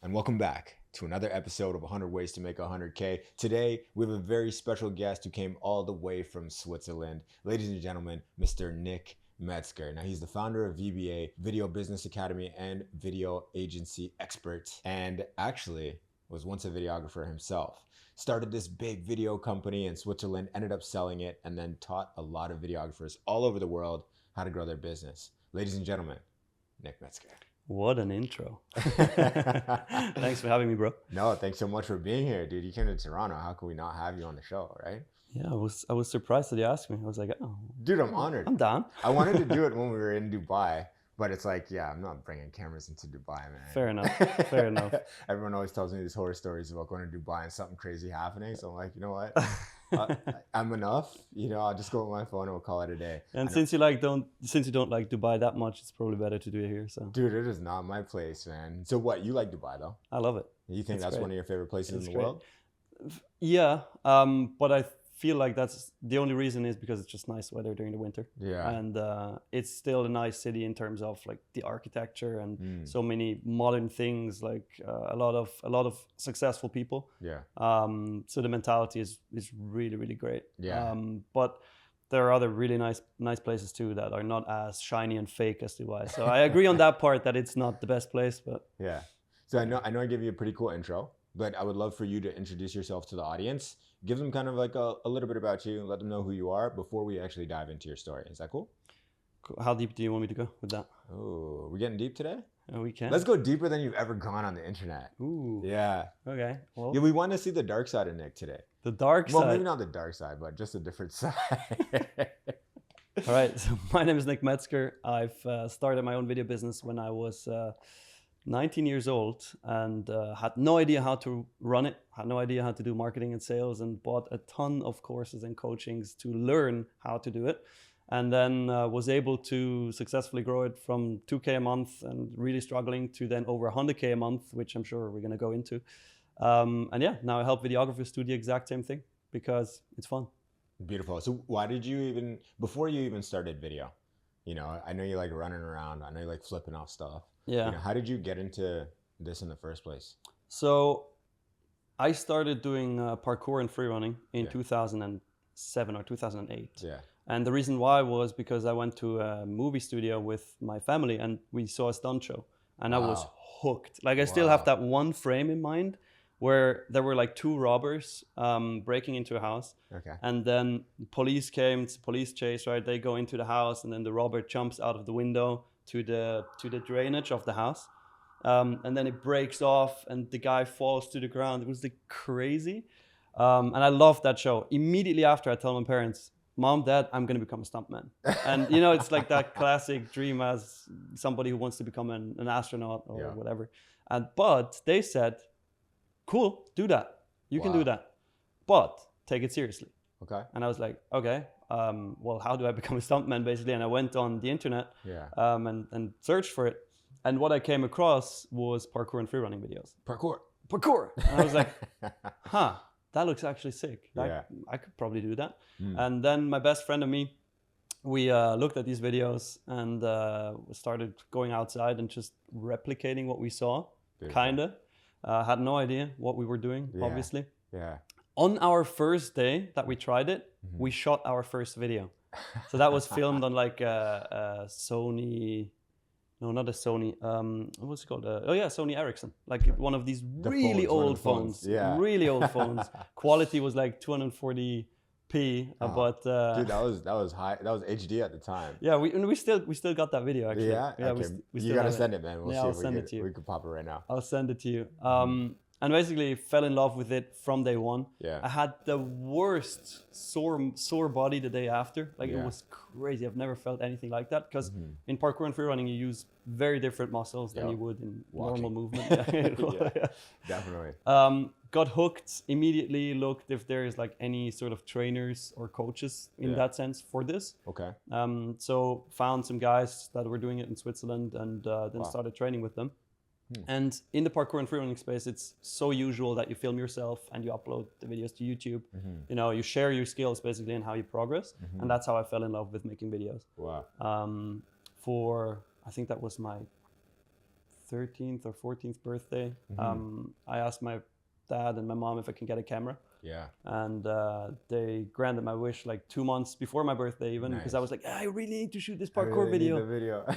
and welcome back to another episode of 100 Ways to Make 100K. Today, we have a very special guest who came all the way from Switzerland. Ladies and gentlemen, Mr. Nick Metzger. Now, he's the founder of VBA, Video Business Academy, and video agency expert, and actually was once a videographer himself. Started this big video company in Switzerland, ended up selling it, and then taught a lot of videographers all over the world how to grow their business. Ladies and gentlemen, Nick Metzger. What an intro. Thanks for having me, bro. No, thanks so much for being here, dude. You came to Toronto. How can we not have you on the show, right? Yeah, I was surprised that you asked me. I was like, oh. Dude, I'm honored. I'm down. I wanted to do it when we were in Dubai, but it's like, yeah, I'm not bringing cameras into Dubai, man. Fair enough. Fair enough. Everyone always tells me these horror stories about going to Dubai and something crazy happening. So I'm like, you know what? I'm enough. You know, I'll just go with my phone and we'll call it a day. And since you don't like Dubai that much, it's probably better to do it here. So, dude, it is not my place, man. So what? You like Dubai though? I love it. You think that's one of your favorite places in the world? Yeah, but I feel like that's the only reason is because it's just nice weather during the winter. Yeah. And it's still a nice city in terms of like the architecture and so many modern things, like a lot of successful people. Yeah. So the mentality is really, really great. Yeah. But there are other really nice places too that are not as shiny and fake as Dubai. So I agree on that part that it's not the best place, but yeah. So I know I gave you a pretty cool intro, but I would love for you to introduce yourself to the audience. Give them kind of like a little bit about you, let them know who you are before we actually dive into your story. Is that cool? How deep do you want me to go with that? Oh, we're getting deep today? We can. Let's go deeper than you've ever gone on the internet. Ooh. Yeah. Okay. Well, yeah, we want to see the dark side of Nick today. The dark side? Well, maybe not the dark side, but just a different side. All right. So my name is Nick Metzger. I've started my own video business when I was 19 years old and had no idea how to run it, had no idea how to do marketing and sales, and bought a ton of courses and coachings to learn how to do it. And then was able to successfully grow it from 2K a month and really struggling to then over 100K a month, which I'm sure we're going to go into. And yeah, now I help videographers do the exact same thing because it's fun. Beautiful. So why did you even, before you even started video, you know, I know you like running around, I know you like flipping off stuff. Yeah. You know, how did you get into this in the first place? So I started doing parkour and free running in 2007 or 2008. Yeah. And the reason why was because I went to a movie studio with my family and we saw a stunt show and I was hooked. Like I still have that one frame in mind where there were like two robbers breaking into a house. Okay. And then police came, it's a police chase, right? They go into the house and then the robber jumps out of the window to the drainage of the house. And then it breaks off and the guy falls to the ground. It was like crazy. And I loved that show. Immediately after, I tell my parents, Mom, Dad, I'm going to become a stuntman. And you know, it's like that classic dream as somebody who wants to become an astronaut or whatever. But they said, cool, do that. You can do that. But take it seriously. Okay. And I was like, okay, well, how do I become a stuntman, basically? And I went on the internet and searched for it. And what I came across was parkour and free running videos. Parkour. And I was like, huh, that looks actually sick. I could probably do that. And then my best friend and me, we looked at these videos and started going outside and just replicating what we saw, kind of. Had no idea what we were doing, obviously. Yeah. On our first day that we tried it, we shot our first video. So that was filmed on like a Sony, no, not a Sony, what's it called? Sony Ericsson. Like one of these really old phones. Yeah. Really old phones. Quality was like 240p, but dude, that was high. That was HD at the time. Yeah, we still got that video actually. Yeah, okay. You gotta send it, man. We'll see I'll if send it to you. We could pop it right now. I'll send it to you. And basically fell in love with it from day one. Yeah. I had the worst sore body the day after. Like it was crazy. I've never felt anything like that because in parkour and free running you use very different muscles than you would in normal movement. Definitely. Got hooked immediately. Looked if there is like any sort of trainers or coaches in that sense for this. Okay. So found some guys that were doing it in Switzerland and then started training with them. And in the parkour and free running space, it's so usual that you film yourself and you upload the videos to YouTube. You know, you share your skills basically and how you progress. And that's how I fell in love with making videos. Wow. For, I think that was my 13th or 14th birthday, I asked my dad and my mom if I can get a camera. Yeah. And they granted my wish like 2 months before my birthday even, because I was like, I really need to shoot this parkour video.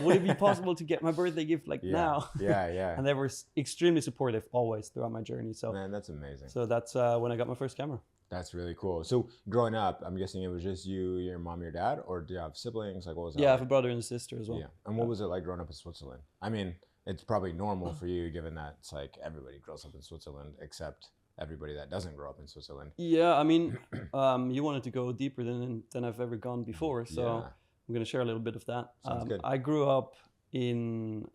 Would it be possible to get my birthday gift like now? Yeah. And they were extremely supportive always throughout my journey. So man, that's amazing. So that's when I got my first camera. That's really cool. So growing up, I'm guessing it was just you, your mom, your dad, or do you have siblings? Like, what was that? Yeah, I like? have a brother and a sister as well. Yeah. And what was it like growing up in Switzerland? I mean, it's probably normal for you, given that it's like everybody grows up in Switzerland, except everybody that doesn't grow up in Switzerland. Yeah, I mean, you wanted to go deeper than I've ever gone before, so I'm going to share a little bit of that. Sounds good. I grew up in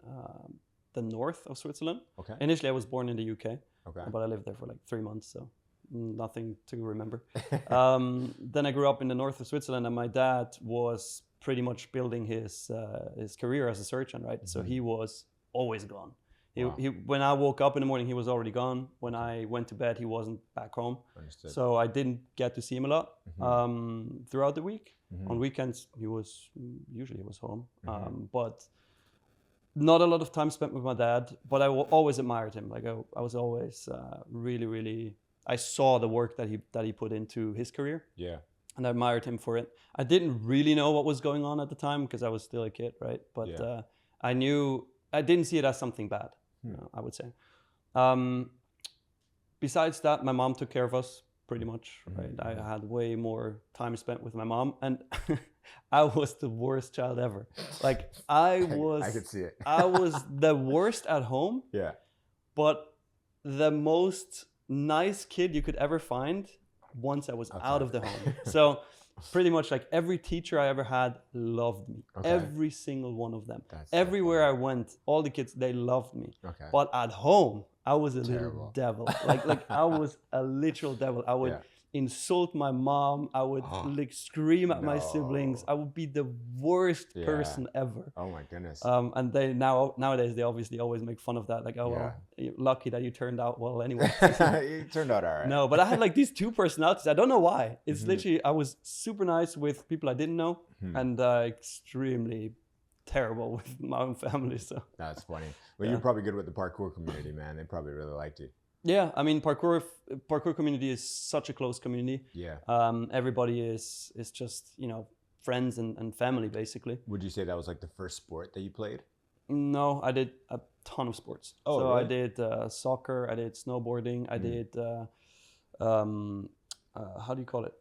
the north of Switzerland. Okay. Initially, I was born in the UK, okay, but I lived there for like 3 months, so nothing to remember. Then I grew up in the north of Switzerland, and my dad was pretty much building his career as a surgeon, right? So he was always gone. He, when I woke up in the morning, he was already gone. When I went to bed, he wasn't back home. Understood. So I didn't get to see him a lot throughout the week. On weekends, he was home, but not a lot of time spent with my dad. But I always admired him. Like I was always really. I saw the work that he put into his career. Yeah. And I admired him for it. I didn't really know what was going on at the time because I was still a kid, right? But I didn't see it as something bad. I would say. Besides that, my mom took care of us pretty much, right? I had way more time spent with my mom, and I was the worst child ever. Like I could see it. I was the worst at home. Yeah. But the most nice kid you could ever find once I was out of the home. So pretty much like every teacher I ever had loved me. Okay. Every single one of them. Everywhere I went, all the kids, they loved me. Okay. But at home, I was a little devil. Like I was a literal devil. I would insult my mom. I would like scream at my siblings. I would be the worst person ever. Oh my goodness. And they nowadays they obviously always make fun of that. Like, oh well, you're lucky that you turned out well anyway. You turned out all right. No, but I had like these two personalities. I don't know why. It's literally I was super nice with people I didn't know, and extremely terrible with my own family. So that's funny. Well, you're probably good with the parkour community, man. They probably really liked you. Yeah, I mean, parkour community is such a close community. Yeah. Everybody is just, friends and family, basically. Would you say that was like the first sport that you played? No, I did a ton of sports. Oh, so really? I did soccer, I did snowboarding, I did, how do you call it?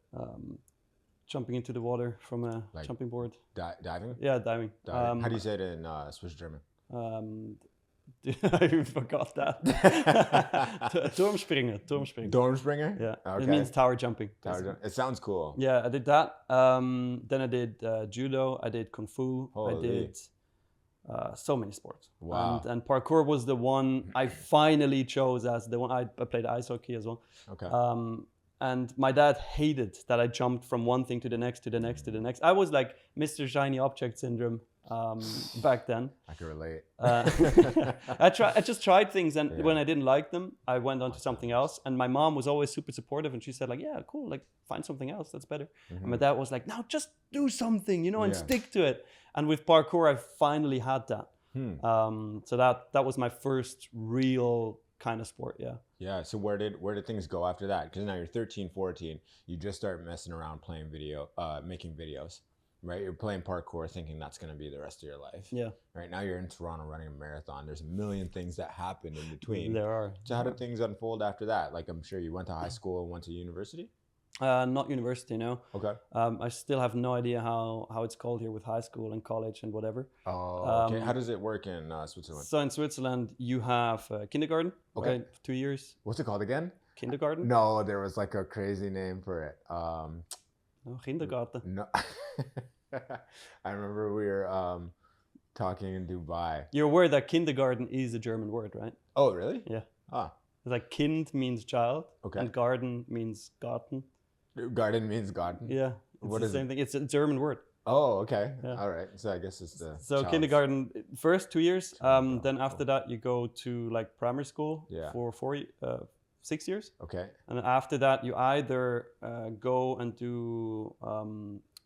Jumping into the water from a jumping board. Diving? Yeah, diving. How do you say it in Swiss German? I forgot that. Turmspringen. Turmspringen? Yeah. Okay. It means tower jumping. It sounds cool. Yeah, I did that. Then I did judo. I did kung fu. Holy. I did so many sports. Wow. And parkour was the one I finally chose as the one. I played ice hockey as well. Okay. And my dad hated that I jumped from one thing to the next, to the next, to the next. I was like Mr. Shiny Object Syndrome back then. I can relate. I just tried things, and when I didn't like them, I went on to something else. And my mom was always super supportive, and she said like, "Yeah, cool, like find something else that's better." And my dad was like, "No, just do something, and stick to it." And with parkour, I finally had that. So that was my first real kind of sport. Yeah. So where did things go after that? Because now you're 13, 14. You just start messing around playing making videos. Right, you're playing parkour thinking that's going to be the rest of your life. Yeah. Right, now you're in Toronto running a marathon. There's a million things that happen in between. There are. So how did things unfold after that? Like, I'm sure you went to high school and went to university? Not university, no. Okay. I still have no idea how it's called here with high school and college and whatever. Oh, okay. How does it work in Switzerland? So in Switzerland, you have kindergarten, right? 2 years. What's it called again? Kindergarten? No, there was like a crazy name for it. No, kindergarten. No. I remember we were talking in Dubai. You're aware that kindergarten is a German word, right? Oh, really? Yeah. Ah. It's like kind means child, and garden means garten. Garden means garden? Yeah. It's the same thing. It's a German word. Oh, okay. Yeah. All right. So I guess it's the kindergarten, first 2 years. Then after that, you go to like primary school for 6 years. Okay. And after that, you either go and do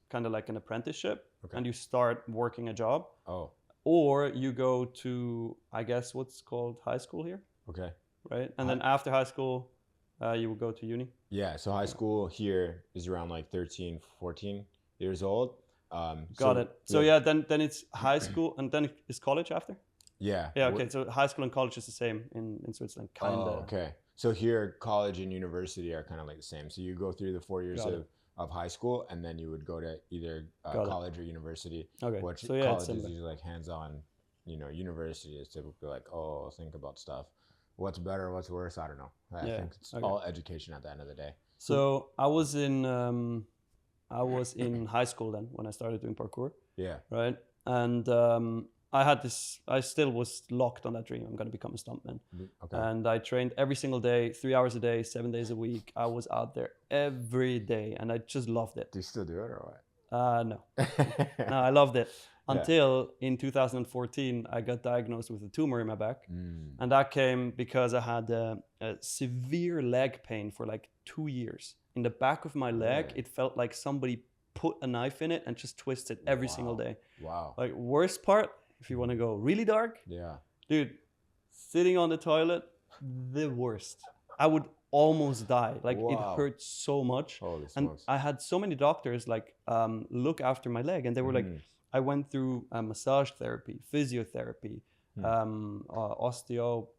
kind of like an apprenticeship, and you start working a job. Oh. or you go to, I guess, what's called high school here. Okay. Right? And then after high school, you would go to uni. Yeah, so high school here is around like 13, 14 years old. Got it. So yeah, then it's high school, and then it's college after? Yeah. Yeah, okay. So high school and college is the same in Switzerland, kind of. Oh, okay. So here, college and university are kind of like the same. So you go through the 4 years of high school, and then you would go to either college or university. Okay. Which so yeah, college is usually like hands-on. University is typically like, oh, think about stuff. What's better, what's worse? I don't know. I think it's all education at the end of the day. So I was in high school then when I started doing parkour. Yeah. Right. And I still was locked on that dream. I'm going to become a stuntman. Okay. And I trained every single day, 3 hours a day, 7 days a week. I was out there every day, and I just loved it. Do you still do it or what? No. No, I loved it. Until in 2014, I got diagnosed with a tumor in my back. And that came because I had a severe leg pain for like 2 years. In the back of my leg, it felt like somebody put a knife in it and just twisted every single day. Wow. Like, worst part, if you want to go really dark, dude, sitting on the toilet, the worst. I would almost die. Like, it hurt so much. Holy and smokes. I had so many doctors like look after my leg, and they were like, I went through massage therapy, physiotherapy,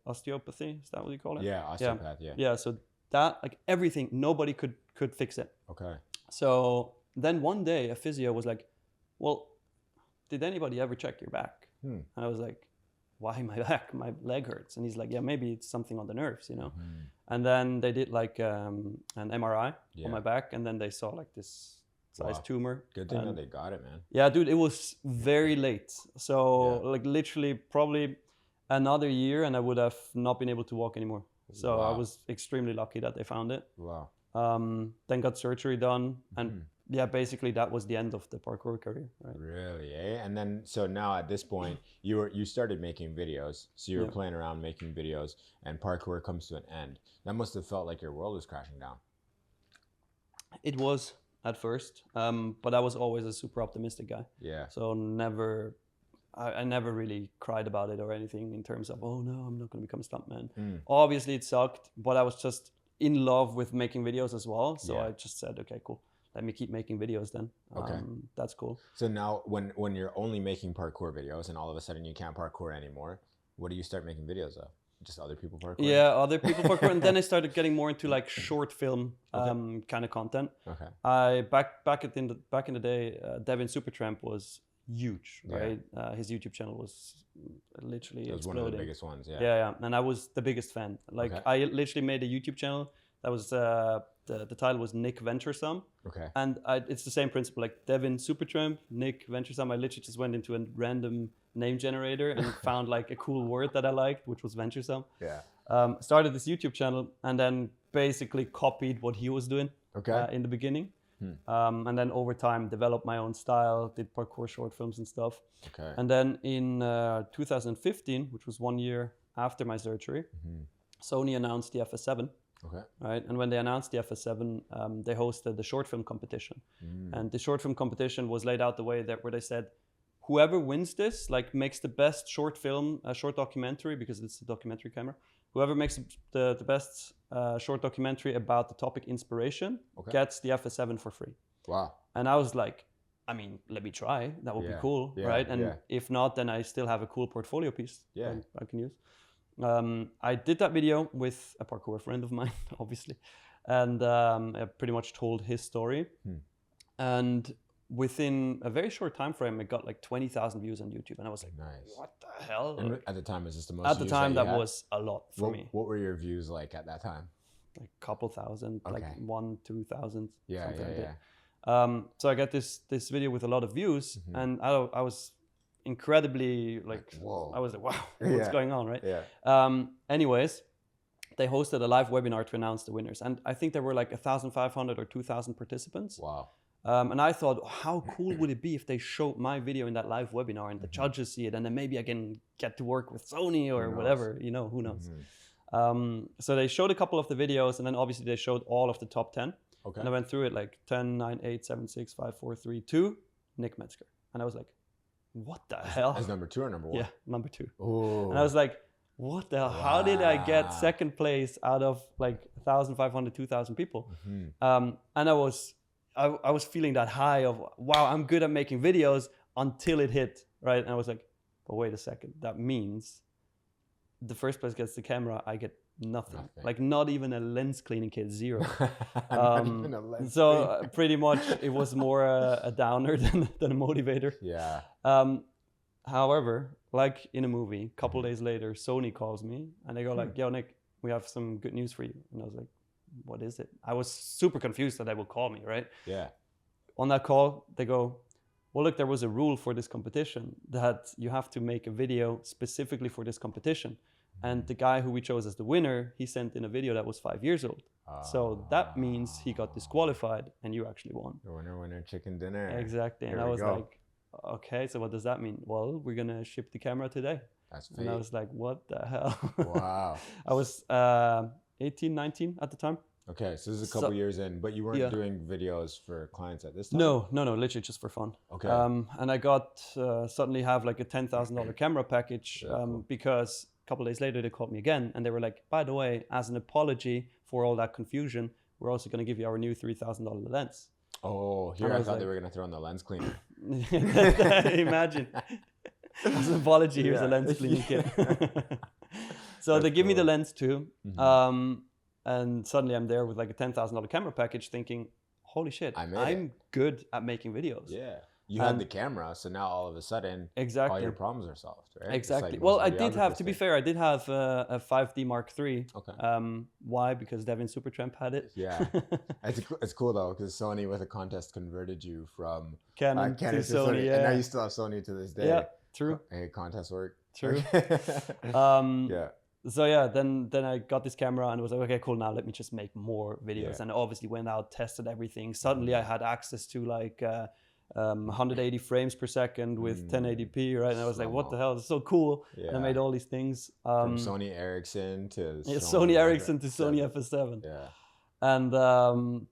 osteopathy. Is that what you call it? Yeah, osteopath. Yeah. Yeah. So that, like, everything, nobody could fix it. Okay. So then one day a physio was like, well, did anybody ever check your back? And I was like, why my back? My leg hurts. And he's like, yeah, maybe it's something on the nerves, And then they did like an MRI on my back, and then they saw like this size tumor. Good thing that they got it, man. Yeah, dude, it was very late. So like literally probably another year and I would have not been able to walk anymore. So I was extremely lucky that they found it. Wow. Then got surgery done, and yeah, basically that was the end of the parkour career, right? Really, eh? And then, so now at this point, you started making videos. So you were playing around making videos, and parkour comes to an end. That must have felt like your world was crashing down. It was at first, but I was always a super optimistic guy. Yeah. So I never really cried about it or anything in terms of, oh no, I'm not going to become a stuntman. Obviously it sucked, but I was just in love with making videos as well. So I just said, okay, cool. Let me keep making videos then. Okay. That's cool. So now when you're only making parkour videos and all of a sudden you can't parkour anymore, what do you start making videos of? Just other people parkour? Yeah, other people parkour. And then I started getting more into like short film kind of content. Okay. I back in the day, Devin Supertramp was huge, right? His YouTube channel was literally exploding. It was one of the biggest ones, yeah. Yeah, and I was the biggest fan. Like I literally made a YouTube channel that was the title was Nick Venturesome. Okay. And it's the same principle, like Devin Supertramp, Nick Venturesome. I literally just went into a random name generator and found like a cool word that I liked, which was venturesome. Yeah. Started this YouTube channel and then basically copied what he was doing in the beginning. And then over time developed my own style, did parkour short films and stuff. Okay. And then in 2015, which was 1 year after my surgery, Sony announced the FS7. Okay. Right. And when they announced the FS7, they hosted the short film competition. And the short film competition was laid out the way that where they said, whoever wins this, like makes the best short film, a short documentary, because it's a documentary camera, whoever makes the best short documentary about the topic inspiration gets the FS7 for free. Wow. And I was like, I mean, let me try. That would be cool, right? And if not, then I still have a cool portfolio piece I can use. I did that video with a parkour friend of mine, obviously. And I pretty much told his story. And within a very short time frame, it got like 20,000 views on YouTube. And I was like, nice. What the hell? And at the time, is this the most At the time, that had? was a lot for me. What were your views like at that time? Like a couple thousand, like 1,000-2,000. Yeah. So I got this video with a lot of views, and I was incredibly like, whoa. I was like, wow, what's going on, right? Yeah. Anyways, they hosted a live webinar to announce the winners, and I think there were like 1,500 or 2,000 participants. Wow. And I thought, how cool would it be if they showed my video in that live webinar and the judges see it, and then maybe I can get to work with Sony or whatever, who knows. So they showed a couple of the videos, and then obviously they showed all of the top 10. Okay. And I went through it like 10, 9, 8, 7, 6, 5, 4, 3, 2, Nick Metzger. And I was like, what the hell? As number 2 or number 1? Yeah, number 2. Oh. And I was like, what the hell? Wow. How did I get second place out of like 1,500, 2,000 people? And I was feeling that high of, wow, I'm good at making videos, until it hit, right? And I was like, but wait a second, that means the first place gets the camera, I get nothing. Like not even a lens cleaning kit, 0. So pretty much it was more a downer than a motivator. Yeah. However, like in a movie, a couple days later, Sony calls me and they go like, yo, Nick, we have some good news for you. And I was like, what is it? I was super confused that they would call me, right? Yeah. On that call, they go, well, look, there was a rule for this competition that you have to make a video specifically for this competition. And the guy who we chose as the winner, he sent in a video that was 5 years old. So that means he got disqualified and you actually won. The winner, chicken dinner. Exactly. And I was like, okay, so what does that mean? Well, we're going to ship the camera today. That's fate. And I was like, what the hell? Wow. I was 18, 19 at the time. Okay, so this is a couple years in, but you weren't doing videos for clients at this time? No, literally just for fun. Okay. And I got, suddenly have like a $10,000 camera package because a couple of days later they called me again and they were like, by the way, as an apology for all that confusion, we're also going to give you our new $3,000 lens. Oh, here I thought they were going to throw in the lens cleaner. Imagine. As an apology, here's a lens cleaning kit. So that's they give me the lens too. And suddenly I'm there with like a $10,000 camera package thinking, holy shit, I'm good at making videos. Yeah. You had the camera, so now all of a sudden, all your problems are solved, right? Exactly. Like well, I did have, to be fair, I did have a 5D Mark III. Okay. Why? Because Devin Supertramp had it. Yeah. It's cool though, because Sony with a contest converted you from Canon to Sony. Yeah. And now you still have Sony to this day. Yeah, true. Hey, contest work. True. Yeah. So yeah, then I got this camera and was like, okay, cool, now let me just make more videos. Yeah. And I obviously went out, tested everything. Suddenly I had access to like 180 frames per second with 1080p, right? And I was like, what the hell? It's so cool. Yeah. And I made all these things. From Sony Ericsson to Sony Ericsson to Sony FS7. Yeah. And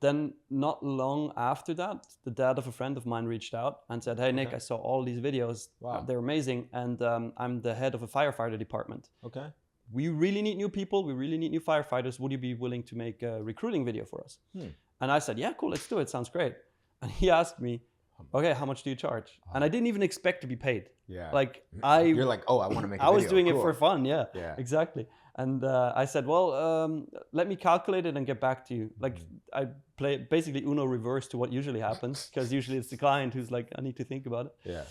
then not long after that, the dad of a friend of mine reached out and said, hey, Nick, I saw all these videos. Wow. They're amazing. And I'm the head of a firefighter department. Okay. We really need new people. We really need new firefighters. Would you be willing to make a recruiting video for us? And I said, yeah, cool, let's do it. Sounds great. And he asked me, okay, how much do you charge? And I didn't even expect to be paid. Yeah. Like you're like, oh, I want to make a video. I was doing it for fun. Yeah, exactly. And I said, well, let me calculate it and get back to you. Like I play basically Uno reverse to what usually happens, because usually it's the client who's like, I need to think about it. Yeah.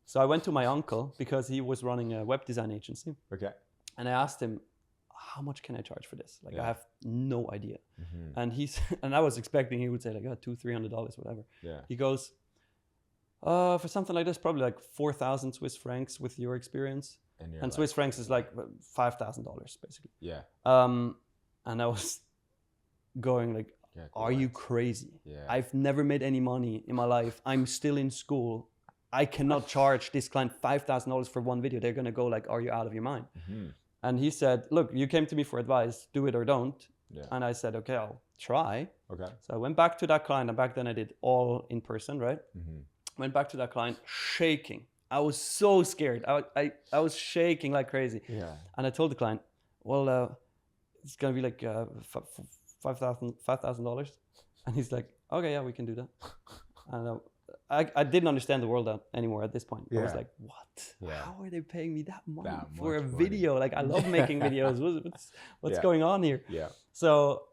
So I went to my uncle because he was running a web design agency. Okay. And I asked him, how much can I charge for this? Like, I have no idea. And and I was expecting he would say like, $200-300, whatever. Yeah. He goes, for something like this, probably like 4,000 Swiss francs with your experience. And like, Swiss francs is like $5,000 basically. Yeah. And I was going like, are you crazy? Yeah. I've never made any money in my life. I'm still in school. I cannot charge this client $5,000 for one video. They're going to go like, are you out of your mind? And he said, look, you came to me for advice, do it or don't. Yeah. And I said, okay, I'll try. Okay. So I went back to that client, and back then I did all in person, right? Went back to that client shaking. I was so scared. I was shaking like crazy. Yeah. And I told the client, well, it's going to be like $5,000. And he's like, okay, yeah, we can do that. And I didn't understand the world anymore at this point. I was like, what? Yeah. How are they paying me that money for a video? Like, I love making videos. What's going on here? Yeah. So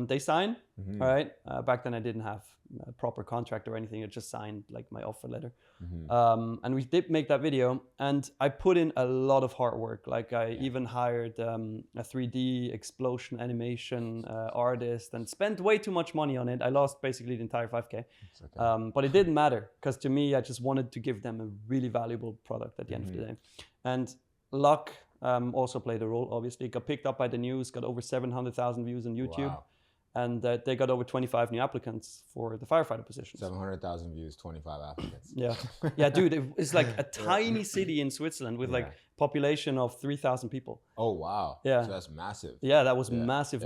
they signed. All right. Back then I didn't have a proper contract or anything. I just signed like my offer letter. And we did make that video, and I put in a lot of hard work. Like I even hired a 3D explosion animation artist and spent way too much money on it. I lost basically the entire 5K. Okay. But it didn't matter, because to me, I just wanted to give them a really valuable product at the end of the day. And luck also played a role, obviously. It got picked up by the news, got over 700,000 views on YouTube. Wow. And they got over 25 new applicants for the firefighter positions. 700,000 views, 25 applicants. Yeah. Yeah, dude, it's like a tiny city in Switzerland with like population of 3,000 people. Oh, wow. Yeah. So that's massive. Yeah, that was massive.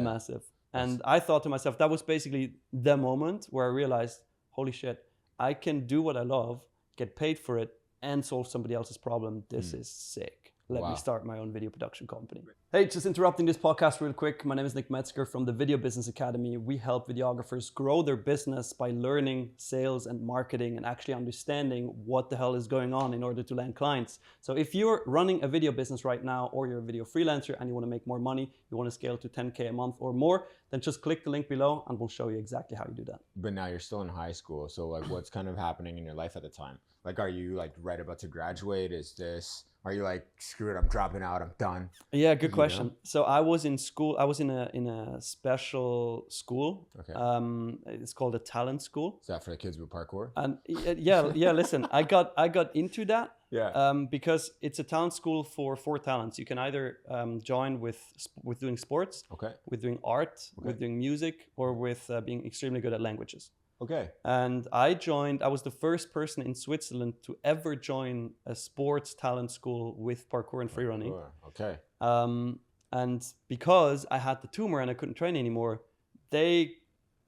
And I thought to myself, that was basically the moment where I realized, holy shit, I can do what I love, get paid for it, and solve somebody else's problem. This is sick. Let Wow. me start my own video production company. Hey, just interrupting this podcast real quick. My name is Nick Metzger from the Video Business Academy. We help videographers grow their business by learning sales and marketing and actually understanding what the hell is going on in order to land clients. So if you're running a video business right now, or you're a video freelancer and you want to make more money, you want to scale to 10K a month or more, then just click the link below and we'll show you exactly how you do that. But now you're still in high school. So like what's kind of happening in your life at the time? Like, are you like right about to graduate? Are you like, screw it, I'm dropping out, I'm done? Yeah, good question. So I was in school. I was in a special school. Okay. It's called a talent school. Is that for the kids with parkour? And yeah. Listen, I got into that. Yeah. Because it's a talent school for 4 talents. You can either join with doing sports, Okay. with doing art, with doing music, or with being extremely good at languages. Okay. And I was the first person in Switzerland to ever join a sports talent school with parkour and free running. Okay. And because I had the tumor and I couldn't train anymore, they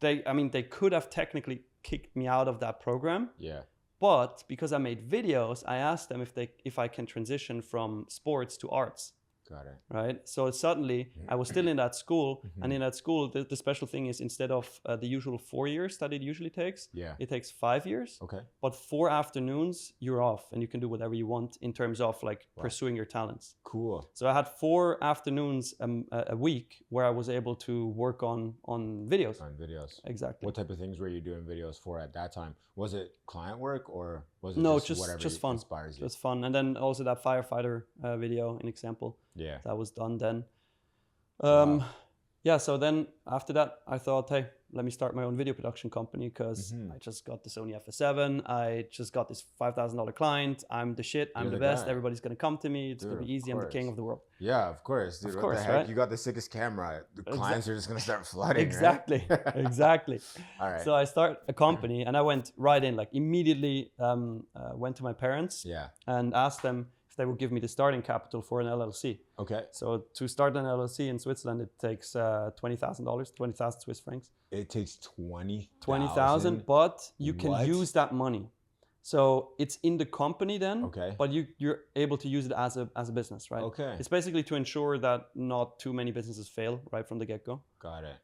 could have technically kicked me out of that program. Yeah. But because I made videos, I asked them if I can transition from sports to arts. Got it. Right. So suddenly I was still in that school, and in that school, the special thing is, instead of the usual 4 years that it usually takes, it takes 5 years. Okay. But 4 afternoons you're off, and you can do whatever you want in terms of like pursuing your talents. Cool. So I had 4 afternoons a week where I was able to work on videos. On videos. Exactly. What type of things were you doing videos for at that time? Was it client work, or was it whatever just fun. inspires you? Just fun. And then also that Firefighter video, an example. Yeah. That was done then. Wow. Yeah, so then after that, I thought, hey, let me start my own video production company, because I just got the Sony FS7. I just got this $5,000 client. I'm the shit. I'm the best. Guy. Everybody's going to come to me. It's going to be easy. I'm the king of the world. Yeah, of course. Dude, Of what course, the heck? right? You got the sickest camera. The clients are just going to start flooding, Exactly. right? Exactly. All right. So I start a company, and I went right in, like immediately went to my parents and asked them if they would give me the starting capital for an LLC. Okay. So to start an LLC in Switzerland, it takes $20,000, 20,000 Swiss francs. It takes 20,000. 20,000, but you can What? use that money. So it's in the company then, Okay. but you're able to use it as a business, right? Okay. It's basically to ensure that not too many businesses fail right from the get-go. Got it.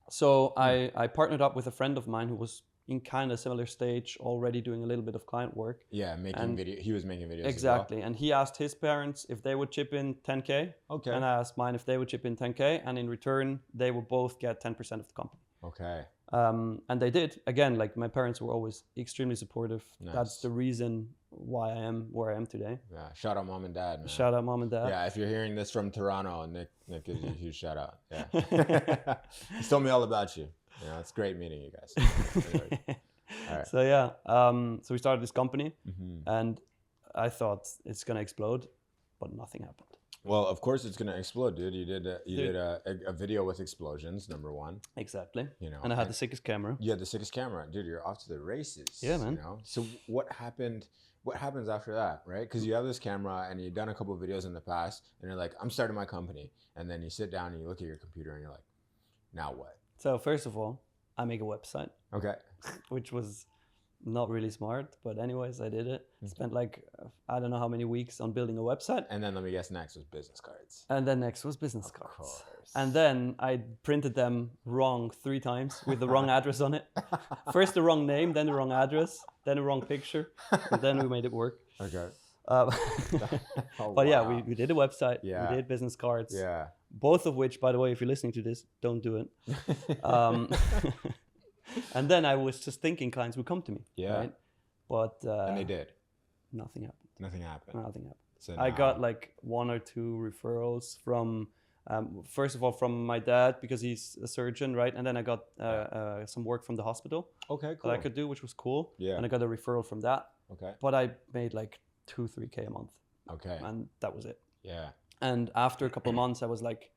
So I partnered up with a friend of mine who was in kind of similar stage, already doing a little bit of client work. Yeah, making video. He was making videos. Exactly. As well. And he asked his parents if they would chip in 10K. Okay. And I asked mine if they would chip in 10K. And in return, they would both get 10% of the company. Okay. And they did. Again, like, my parents were always extremely supportive. Nice. That's the reason why I am where I am today. Yeah. Shout out mom and dad, man. Shout out mom and dad. Yeah, if you're hearing this from Toronto, Nick gives you a huge shout out. Yeah. He's told me all about you. You know, it's great meeting you guys. Anyway. All right. So yeah, so we started this company, and I thought it's gonna explode, but nothing happened. Well, of course it's gonna explode, dude. You did a video with explosions, number one. Exactly. You know, and I had the sickest camera. You had the sickest camera, dude. You're off to the races. Yeah, man. You know? So what happened? What happens after that, right? Because you have this camera and you've done a couple of videos in the past, and you're like, I'm starting my company, and then you sit down and you look at your computer and you're like, now what? So first of all, I make a website. Okay. Which was not really smart, but anyways, I did it. Spent like, I don't know how many weeks on building a website. And then let me guess, next was business cards. And then next was business cards. Of course. And then I printed them wrong 3 times with the wrong address on it. First the wrong name, then the wrong address, then the wrong picture, and then we made it work. Okay. But yeah, we did a website. Yeah. We did business cards. Yeah. Both of which, by the way, if you're listening to this, don't do it. And then I was just thinking clients would come to me. Yeah. Right? But and they did. Nothing happened. Nothing happened. Nothing happened. So I now- got like 1 or 2 referrals from, first of all, from my dad, because he's a surgeon, right? And then I got some work from the hospital Okay, cool. that I could do, which was cool. Yeah. And I got a referral from that. Okay. But I made like 2-3K a month. Okay. And that was it. Yeah. And after a couple of months, I was like,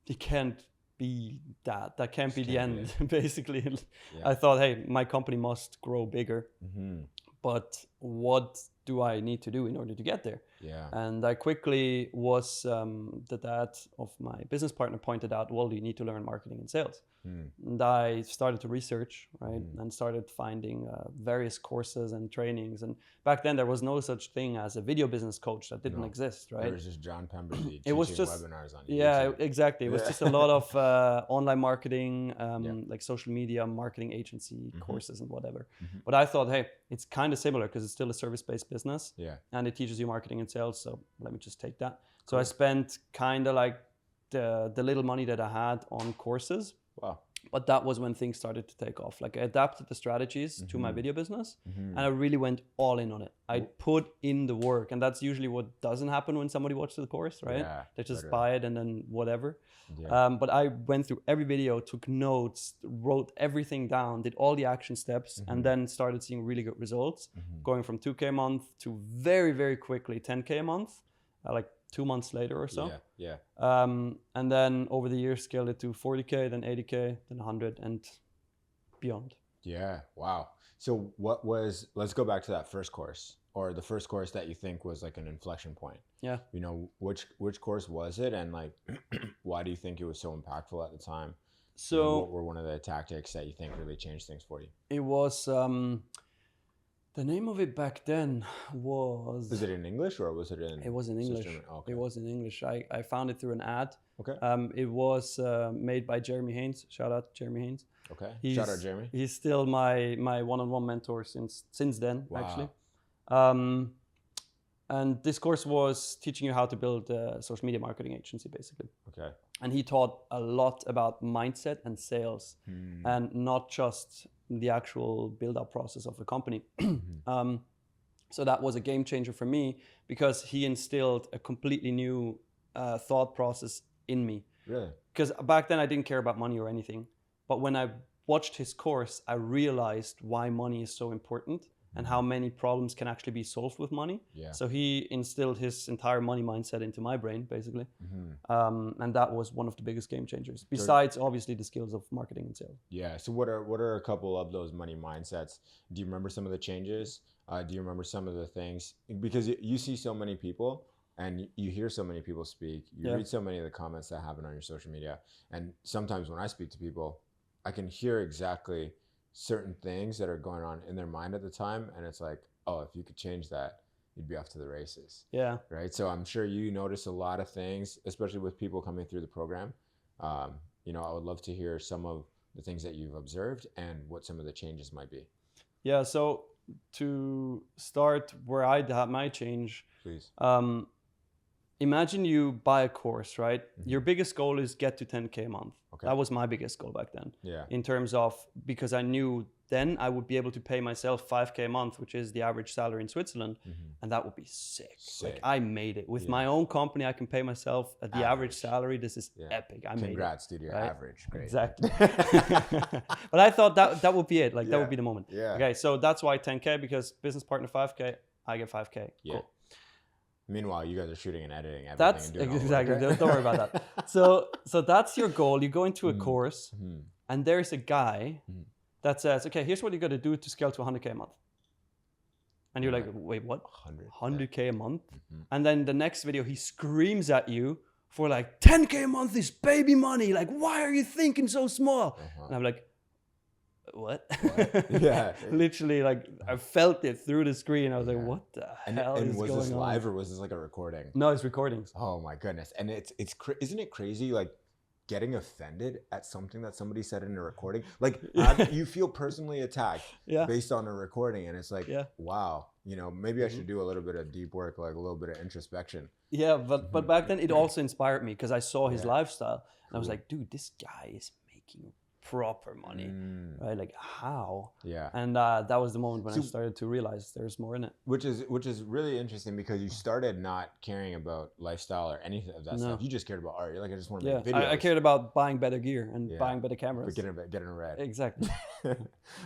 it can't be that. That can't be the can't be end, basically. Yeah. I thought, hey, my company must grow bigger. Mm-hmm. But what do I need to do in order to get there? Yeah. And I quickly was, the dad of my business partner pointed out, well, you need to learn marketing and sales. And I started to research, right, and started finding various courses and trainings. And back then, there was no such thing as a video business coach. That didn't exist, right? It was just John Pemberley It was teaching just webinars on yeah, YouTube. exactly. It was just a lot of online marketing, like social media marketing agency courses and whatever. But I thought, hey, it's kind of similar because it's still a service-based business, and it teaches you marketing and sales. So let me just take that. So I spent kind of like the little money that I had on courses. Wow. But that was when things started to take off. Like I adapted the strategies to my video business, and I really went all in on it. I put in the work, and that's usually what doesn't happen when somebody watches the course, right? Yeah, they just buy it and then whatever. Yeah. But I went through every video, took notes, wrote everything down, did all the action steps, and then started seeing really good results, going from 2K a month to very, very quickly 10K a month, like 2 months later or so. Yeah. And then over the years scaled it to 40K, then 80K, then 100 and beyond. Yeah. Wow. So let's go back to that first course, or the first course that you think was like an inflection point. Yeah. You know, which course was it, and like why do you think it was so impactful at the time? So you know, what were one of the tactics that you think really changed things for you? It was the name of it back then was... Was it in English or was it in... It was in English. Okay. It was in English. I found it through an ad. Okay. It was made by Jeremy Haynes. Shout out Jeremy Haynes. Okay. Shout out Jeremy. He's still my one-on-one mentor since then, actually. And this course was teaching you how to build a social media marketing agency, basically. Okay. And he taught a lot about mindset and sales, and not just the actual build-up process of a company. So that was a game changer for me because he instilled a completely new thought process in me. Really? Because back then I didn't care about money or anything. But when I watched his course, I realized why money is so important and how many problems can actually be solved with money. Yeah. So he instilled his entire money mindset into my brain, basically. And that was one of the biggest game changers, besides obviously the skills of marketing and sales. Yeah, so what are a couple of those money mindsets? Do you remember some of the changes? Do you remember some of the things? Because you see so many people and you hear so many people speak, you read so many of the comments that happen on your social media. And sometimes when I speak to people, I can hear exactly certain things that are going on in their mind at the time, and it's like, oh, if you could change that, you'd be off to the races. Yeah. Right. So I'm sure you notice a lot of things, especially with people coming through the program. You know, I would love to hear some of the things that you've observed and what some of the changes might be. Yeah. So to start where I had my change, please. Imagine you buy a course, right? Your biggest goal is get to 10K a month. Okay. That was my biggest goal back then. Yeah. In terms of, because I knew then I would be able to pay myself 5K a month, which is the average salary in Switzerland. And that would be sick. Like I made it. With my own company, I can pay myself at the average salary. This is epic. I made it. Congrats, dude. You're average. Great. Exactly. But I thought that would be it. Like that would be the moment. Yeah. Okay. So that's why 10K, because business partner 5K, I get 5K. Yeah. Cool. Meanwhile, you guys are shooting and editing everything. That's and doing exactly. Don't worry about that. So that's your goal. You go into a course, and there's a guy that says, "Okay, here's what you got to do to scale to 100K a month." And you're like, "Wait, what? 100K a month?" And then the next video, he screams at you for like 10K a month is baby money. Like, why are you thinking so small? And I'm like, what? Yeah. Literally, like I felt it through the screen. I was like, what the hell is going on? And was this live or was this like a recording? No, it's recordings. Oh my goodness. And isn't it crazy, like getting offended at something that somebody said in a recording? Like you feel personally attacked based on a recording, and it's like, wow, you know, maybe I should do a little bit of deep work, like a little bit of introspection. Yeah, but back then it also inspired me because I saw his lifestyle. And I was like, dude, this guy is making proper money, right? Like how? Yeah. And that was the moment when I started to realize there's more in it. Which is really interesting because you started not caring about lifestyle or anything of that stuff. You just cared about art. You're like, I just want to make videos. I cared about buying better gear and buying better cameras. But getting a red. Exactly.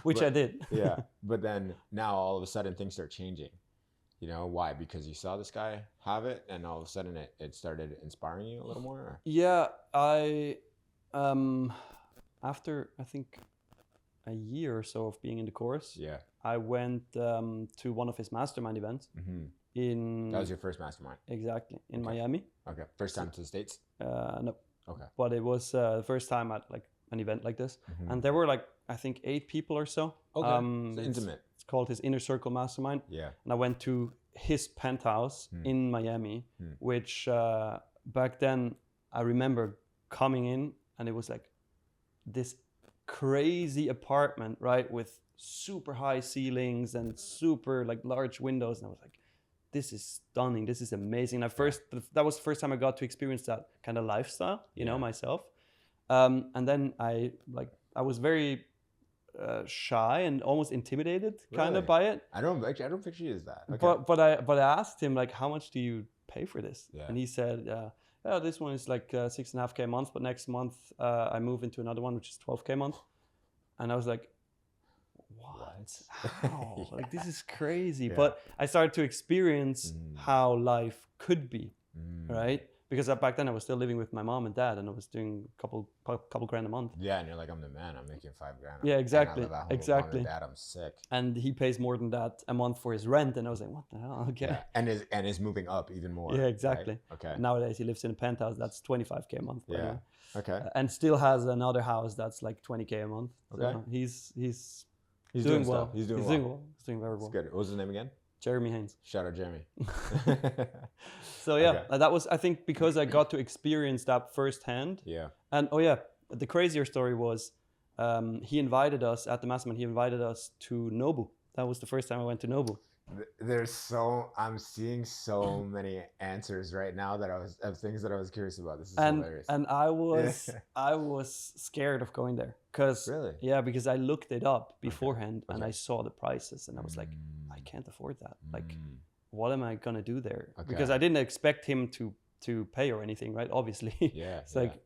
Which I did. Yeah. But then now all of a sudden things start changing. You know, why? Because you saw this guy have it and all of a sudden it started inspiring you a little more? Or? Yeah, after, I think, a year or so of being in the course, I went to one of his mastermind events in. That was your first mastermind. Exactly, in Okay. Miami. Okay. First time to the States? No. Okay. But it was the first time at like an event like this, and there were like I think 8 people or so. Okay. So intimate. It's called his Inner Circle Mastermind. Yeah. And I went to his penthouse in Miami, which back then I remember coming in, and it was like this crazy apartment, right, with super high ceilings and super like large windows, and I was like, this is stunning, this is amazing. That was the first time I got to experience that kind of lifestyle, you know, myself. And then I was very shy and almost intimidated kind of by it. I don't picture you as that. Okay. But I asked him like, how much do you pay for this? And he said, yeah, this one is like 6.5K a month, but next month I move into another one which is 12K a month. And I was like, what? How? Like, this is crazy. But I started to experience how life could be, right? Because back then I was still living with my mom and dad, and I was doing a couple grand a month. Yeah, and you're like, I'm the man. I'm making $5,000. Yeah, exactly. And I live at home exactly. With my dad, I'm sick. And he pays more than that a month for his rent, and I was like, what the hell? Okay. Yeah. And is moving up even more. Yeah, exactly. Right? Okay. Nowadays he lives in a penthouse that's 25K a month. Yeah. Okay. And still has another house that's like 20K a month. Okay. So he's doing well. Stuff. He's doing well. He's doing very well. That's good. What was his name again? Jeremy Haynes. Shout out Jeremy. So yeah, that was, I think, because I got to experience that firsthand. Yeah. And the crazier story was he invited us at the mastermind. He invited us to Nobu. That was the first time I went to Nobu. I'm seeing so many answers right now of things that I was curious about. This is hilarious. And I was scared of going there because because I looked it up beforehand and I saw the prices and I was like, I can't afford that. Like, what am I gonna do there? Because I didn't expect him to pay or anything, right? Obviously. It's like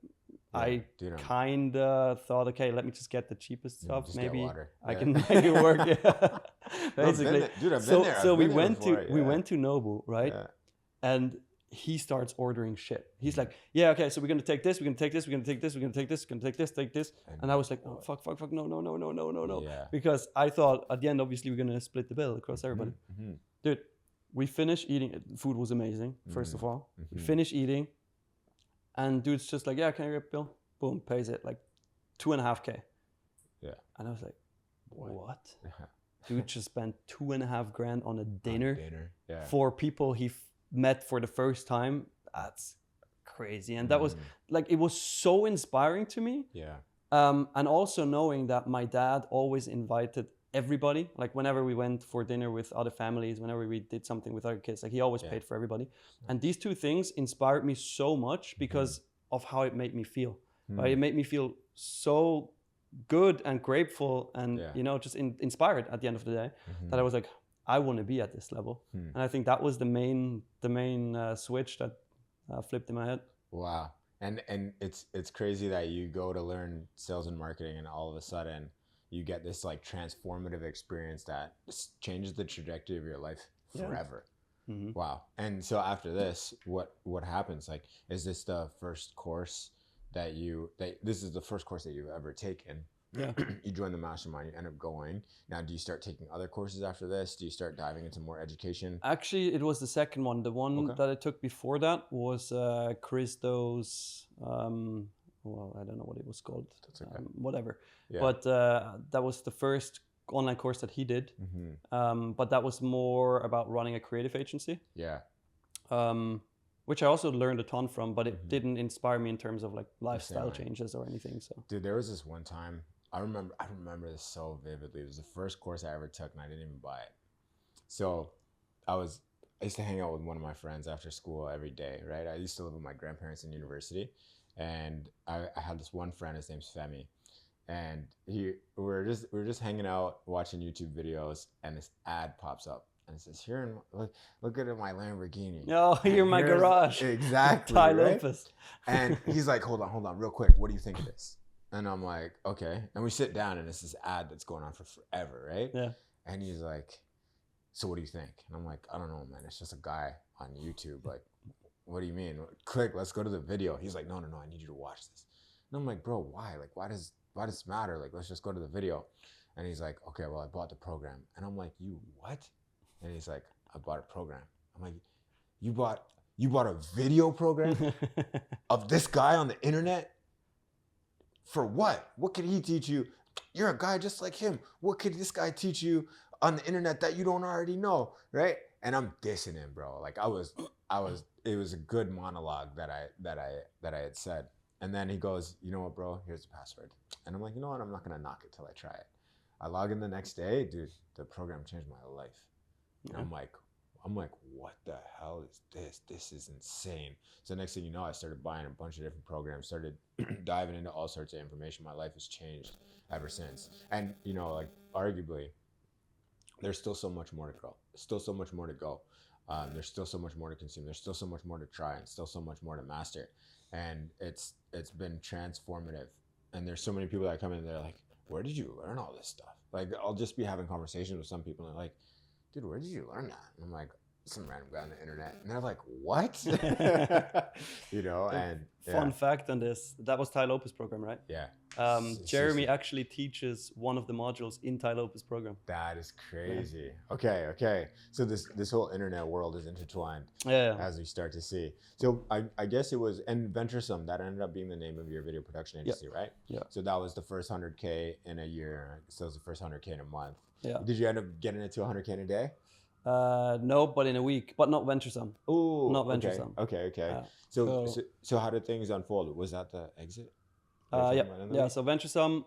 I kind of thought, okay, let me just get the cheapest stuff. Maybe I can make it work. Basically, Dude, I've been there. So we went to Nobu, right? Yeah. And he starts ordering shit. He's like, yeah, okay, so we're gonna take this, we're gonna take this, we're gonna take this, we're gonna take this, we're gonna take this, take this. And I was like, oh fuck, no. Yeah. Because I thought at the end, obviously, we're gonna split the bill across everybody. Dude, we finished eating. Food was amazing. First of all, we finished eating. And dude's just like, yeah, can I get a bill? Boom, pays it like 2.5K. Yeah. And I was like, what? Dude just spent 2.5 grand on a dinner, for people he met for the first time. That's crazy. And that was like, it was so inspiring to me. Yeah. And also knowing that my dad always invited everybody, like whenever we went for dinner with other families, whenever we did something with other kids, like he always paid for everybody. And these two things inspired me so much because of how it made me feel. Right? It made me feel so good and grateful and you know, just inspired at the end of the day, that I was like, I want to be at this level. And I think that was the main switch that flipped in my head. Wow. And it's crazy that you go to learn sales and marketing and all of a sudden you get this like transformative experience that changes the trajectory of your life forever. Wow. And so after this, what happens? Like, is this the first course this is the first course that you've ever taken? Yeah. You join the mastermind, you end up going. Now, do you start taking other courses after this? Do you start diving into more education? Actually, it was the second one. The one that I took before that was Christo's, well, I don't know what it was called. That's okay. Whatever. Yeah. But that was the first online course that he did. But that was more about running a creative agency. Yeah. Which I also learned a ton from, but it didn't inspire me in terms of like lifestyle changes or anything. So, dude, there was this one time I remember this so vividly. It was the first course I ever took, and I didn't even buy it. So, I used to hang out with one of my friends after school every day, right? I used to live with my grandparents in university. And I had this one friend, his name's Femi, and we were just hanging out watching YouTube videos, and this ad pops up, and it says, "Here, look at my Lamborghini." Oh, you're in my garage. Exactly. Ty Lopez. And he's like, "Hold on, real quick. What do you think of this?" And I'm like, "Okay." And we sit down, and it's this ad that's going on for forever, right? Yeah. And he's like, "So what do you think?" And I'm like, "I don't know, man. It's just a guy on YouTube, like." What do you mean? Click, let's go to the video. He's like, no, I need you to watch this. And I'm like, bro, why? Like, why does this matter? Like, let's just go to the video. And he's like, okay, well, I bought the program. And I'm like, you what? And he's like, I bought a program. I'm like, you bought a video program of this guy on the internet? For what? What could he teach you? You're a guy just like him. What could this guy teach you on the internet that you don't already know, right? And I'm dissing him, bro. Like I was. It was a good monologue that I had said. And then he goes, you know what, bro? Here's the password. And I'm like, you know what? I'm not gonna knock it till I try it. I log in the next day, dude. The program changed my life. And I'm like, what the hell is this? This is insane. So next thing you know, I started buying a bunch of different programs, started diving into all sorts of information. My life has changed ever since. And you know, like arguably, there's still so much more to grow. Still so much more to go. There's still so much more to consume. There's still so much more to try, and still so much more to master. And it's been transformative. And there's so many people that come in and they're like, where did you learn all this stuff? Like I'll just be having conversations with some people and they're like, dude, where did you learn that? And I'm like, some random guy on the internet. And they're like, what? You know, and fun fact on this, that was Ty Lopez's program, right? Yeah. Jeremy actually teaches one of the modules in Ty Lopez's program. That is crazy. Yeah. Okay. So this whole internet world is intertwined as we start to see. So I guess it was, and Venturesome, that ended up being the name of your video production agency, right? Yeah. So that was the first 100K in a year. So it was the first 100K in a month. Yeah. Did you end up getting it to 100K in a day? No, but in a week, but not Venturesome. Oh, not Venturesome. Okay. So how did things unfold? Was that the exit? Yeah. So Venturesome,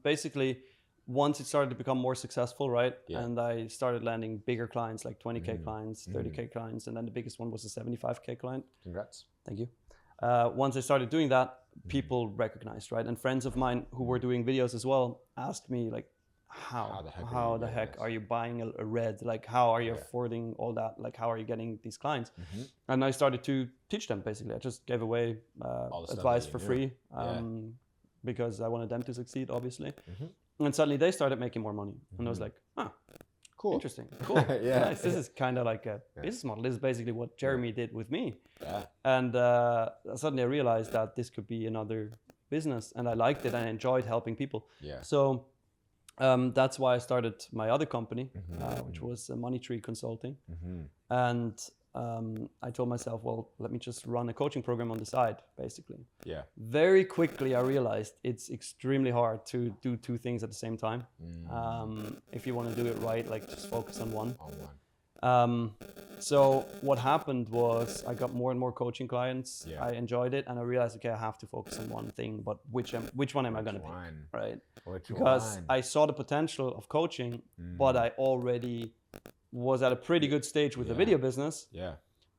basically, once it started to become more successful, right? Yeah. And I started landing bigger clients, like 20K clients, 30K clients, and then the biggest one was a 75K client. Congrats. Thank you. Once I started doing that, people recognized, right? And friends of mine who were doing videos as well asked me, like, how the heck are you buying a red? Like, how are you affording all that? Like, how are you getting these clients? And I started to teach them, basically. I just gave away advice for free because I wanted them to succeed, obviously. And suddenly they started making more money. And I was like, cool. Interesting. Cool. Nice. This is kind of like a business model. This is basically what Jeremy did with me. And suddenly I realized that this could be another business. And I liked it and I enjoyed helping people. So that's why I started my other company, which was Money Tree Consulting. And I told myself, well, let me just run a coaching program on the side, basically. Very quickly, I realized it's extremely hard to do two things at the same time. If you want to do it right, like just focus on one. So what happened was I got more and more coaching clients. I enjoyed it, and I realized, okay, I have to focus on one thing. But which one am I going to pick, right? Because I saw the potential of coaching, but I already was at a pretty good stage with the video business.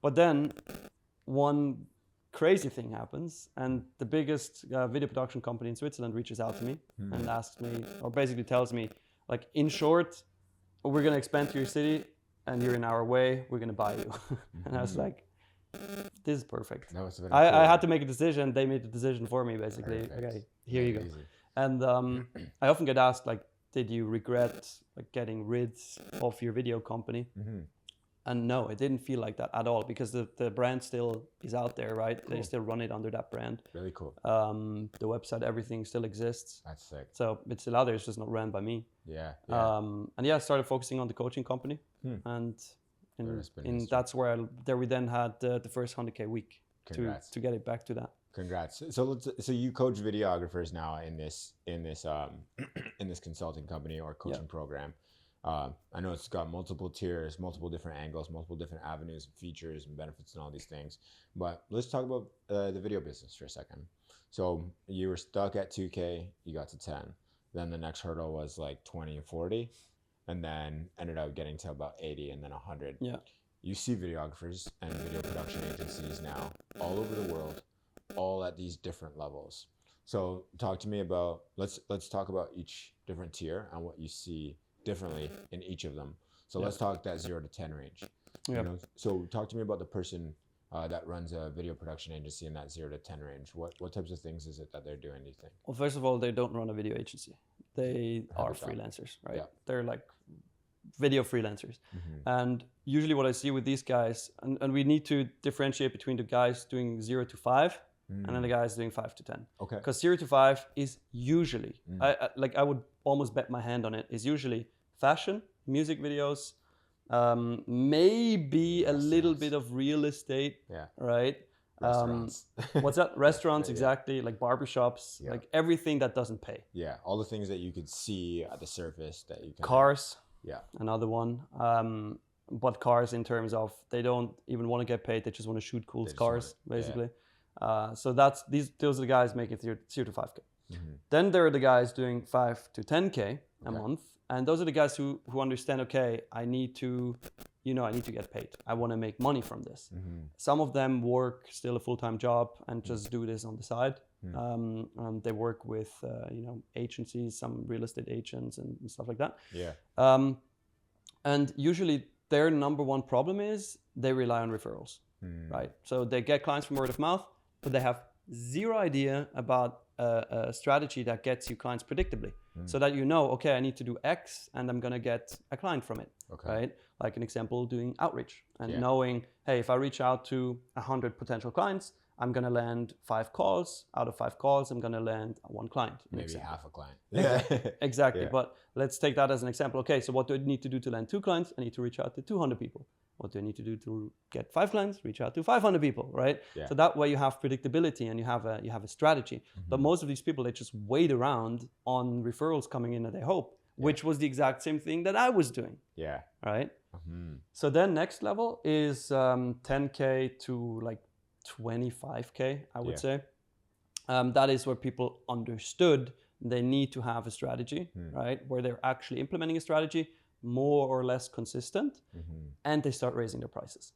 But then one crazy thing happens, and the biggest video production company in Switzerland reaches out to me and asks me, or basically tells me, like, in short, we're going to expand to your city and you're in our way, we're going to buy you. And I was like, this is perfect. I had to make a decision. They made the decision for me, basically. Okay, here you go. And I often get asked, like, did you regret like getting rid of your video company? And no, it didn't feel like that at all, because the brand still is out there, right? They still run it under that brand. Really cool. The website, everything still exists. That's sick. So it's still out there, it's just not ran by me. And I started focusing on the coaching company. And that's where we then had the first 100K week to get it back to that. Congrats. So you coach videographers now in this in this consulting company or coaching program. I know it's got multiple tiers, multiple different angles, multiple different avenues, features and benefits and all these things. But let's talk about the video business for a second. So you were stuck at 2K, you got to 10. Then the next hurdle was like 20 and 40, and then ended up getting to about 80 and then 100. You see videographers and video production agencies now all over the world, all at these different levels. So talk to me about, let's talk about each different tier and what you see differently in each of them. So let's talk that 0 to 10 range. You know, so talk to me about the person that runs a video production agency in that 0 to 10 range. What types of things is it that they're doing, do you think? Well, first of all, they don't run a video agency. They are freelancers, right? They're like video freelancers. And usually what I see with these guys, and we need to differentiate between the guys doing 0 to 5 and then the guys doing 5 to 10. Okay. Because 0 to 5 is usually, I would almost bet my hand on it, is usually fashion, music videos, Maybe a little bit of real estate, Yeah. right? Restaurants. What's that? Restaurants, Yeah. exactly, like barbershops, Yeah. like everything that doesn't pay. Yeah, all the things that you could see at the surface that you can. Cars, Yeah. another one. But cars in terms of they don't even want to get paid; they just want to shoot cool cars, basically. So those are the guys making 0 to 5K. Then there are the guys doing 5 to 10K a month, and those are the guys who understand. Okay, I need to get paid. I want to make money from this. Some of them work still a full-time job and just do this on the side. They work with agencies, some real estate agents and stuff like that. Yeah. And usually their number one problem is they rely on referrals, right? So they get clients from word of mouth, but they have zero idea about a strategy that gets you clients predictably, so that okay, I need to do X and I'm gonna get a client from it, right? Like an example, doing outreach and knowing, hey, if I reach out to 100 potential clients, I'm gonna land 5 calls. Out of 5 calls, I'm gonna land 1 client. Maybe half a client. Exactly. Yeah. But let's take that as an example. Okay, so what do I need to do to land 2 clients? I need to reach out to 200 people. What do I need to do to get 5 clients? Reach out to 500 people, right? Yeah. So that way you have predictability and you have a strategy. But most of these people, they just wait around on referrals coming in that they hope, which was the exact same thing that I was doing. Yeah. Right. So then next level is 10K to like 25K, I would say. That is where people understood they need to have a strategy, right? Where they're actually implementing a strategy, more or less consistent, and they start raising their prices,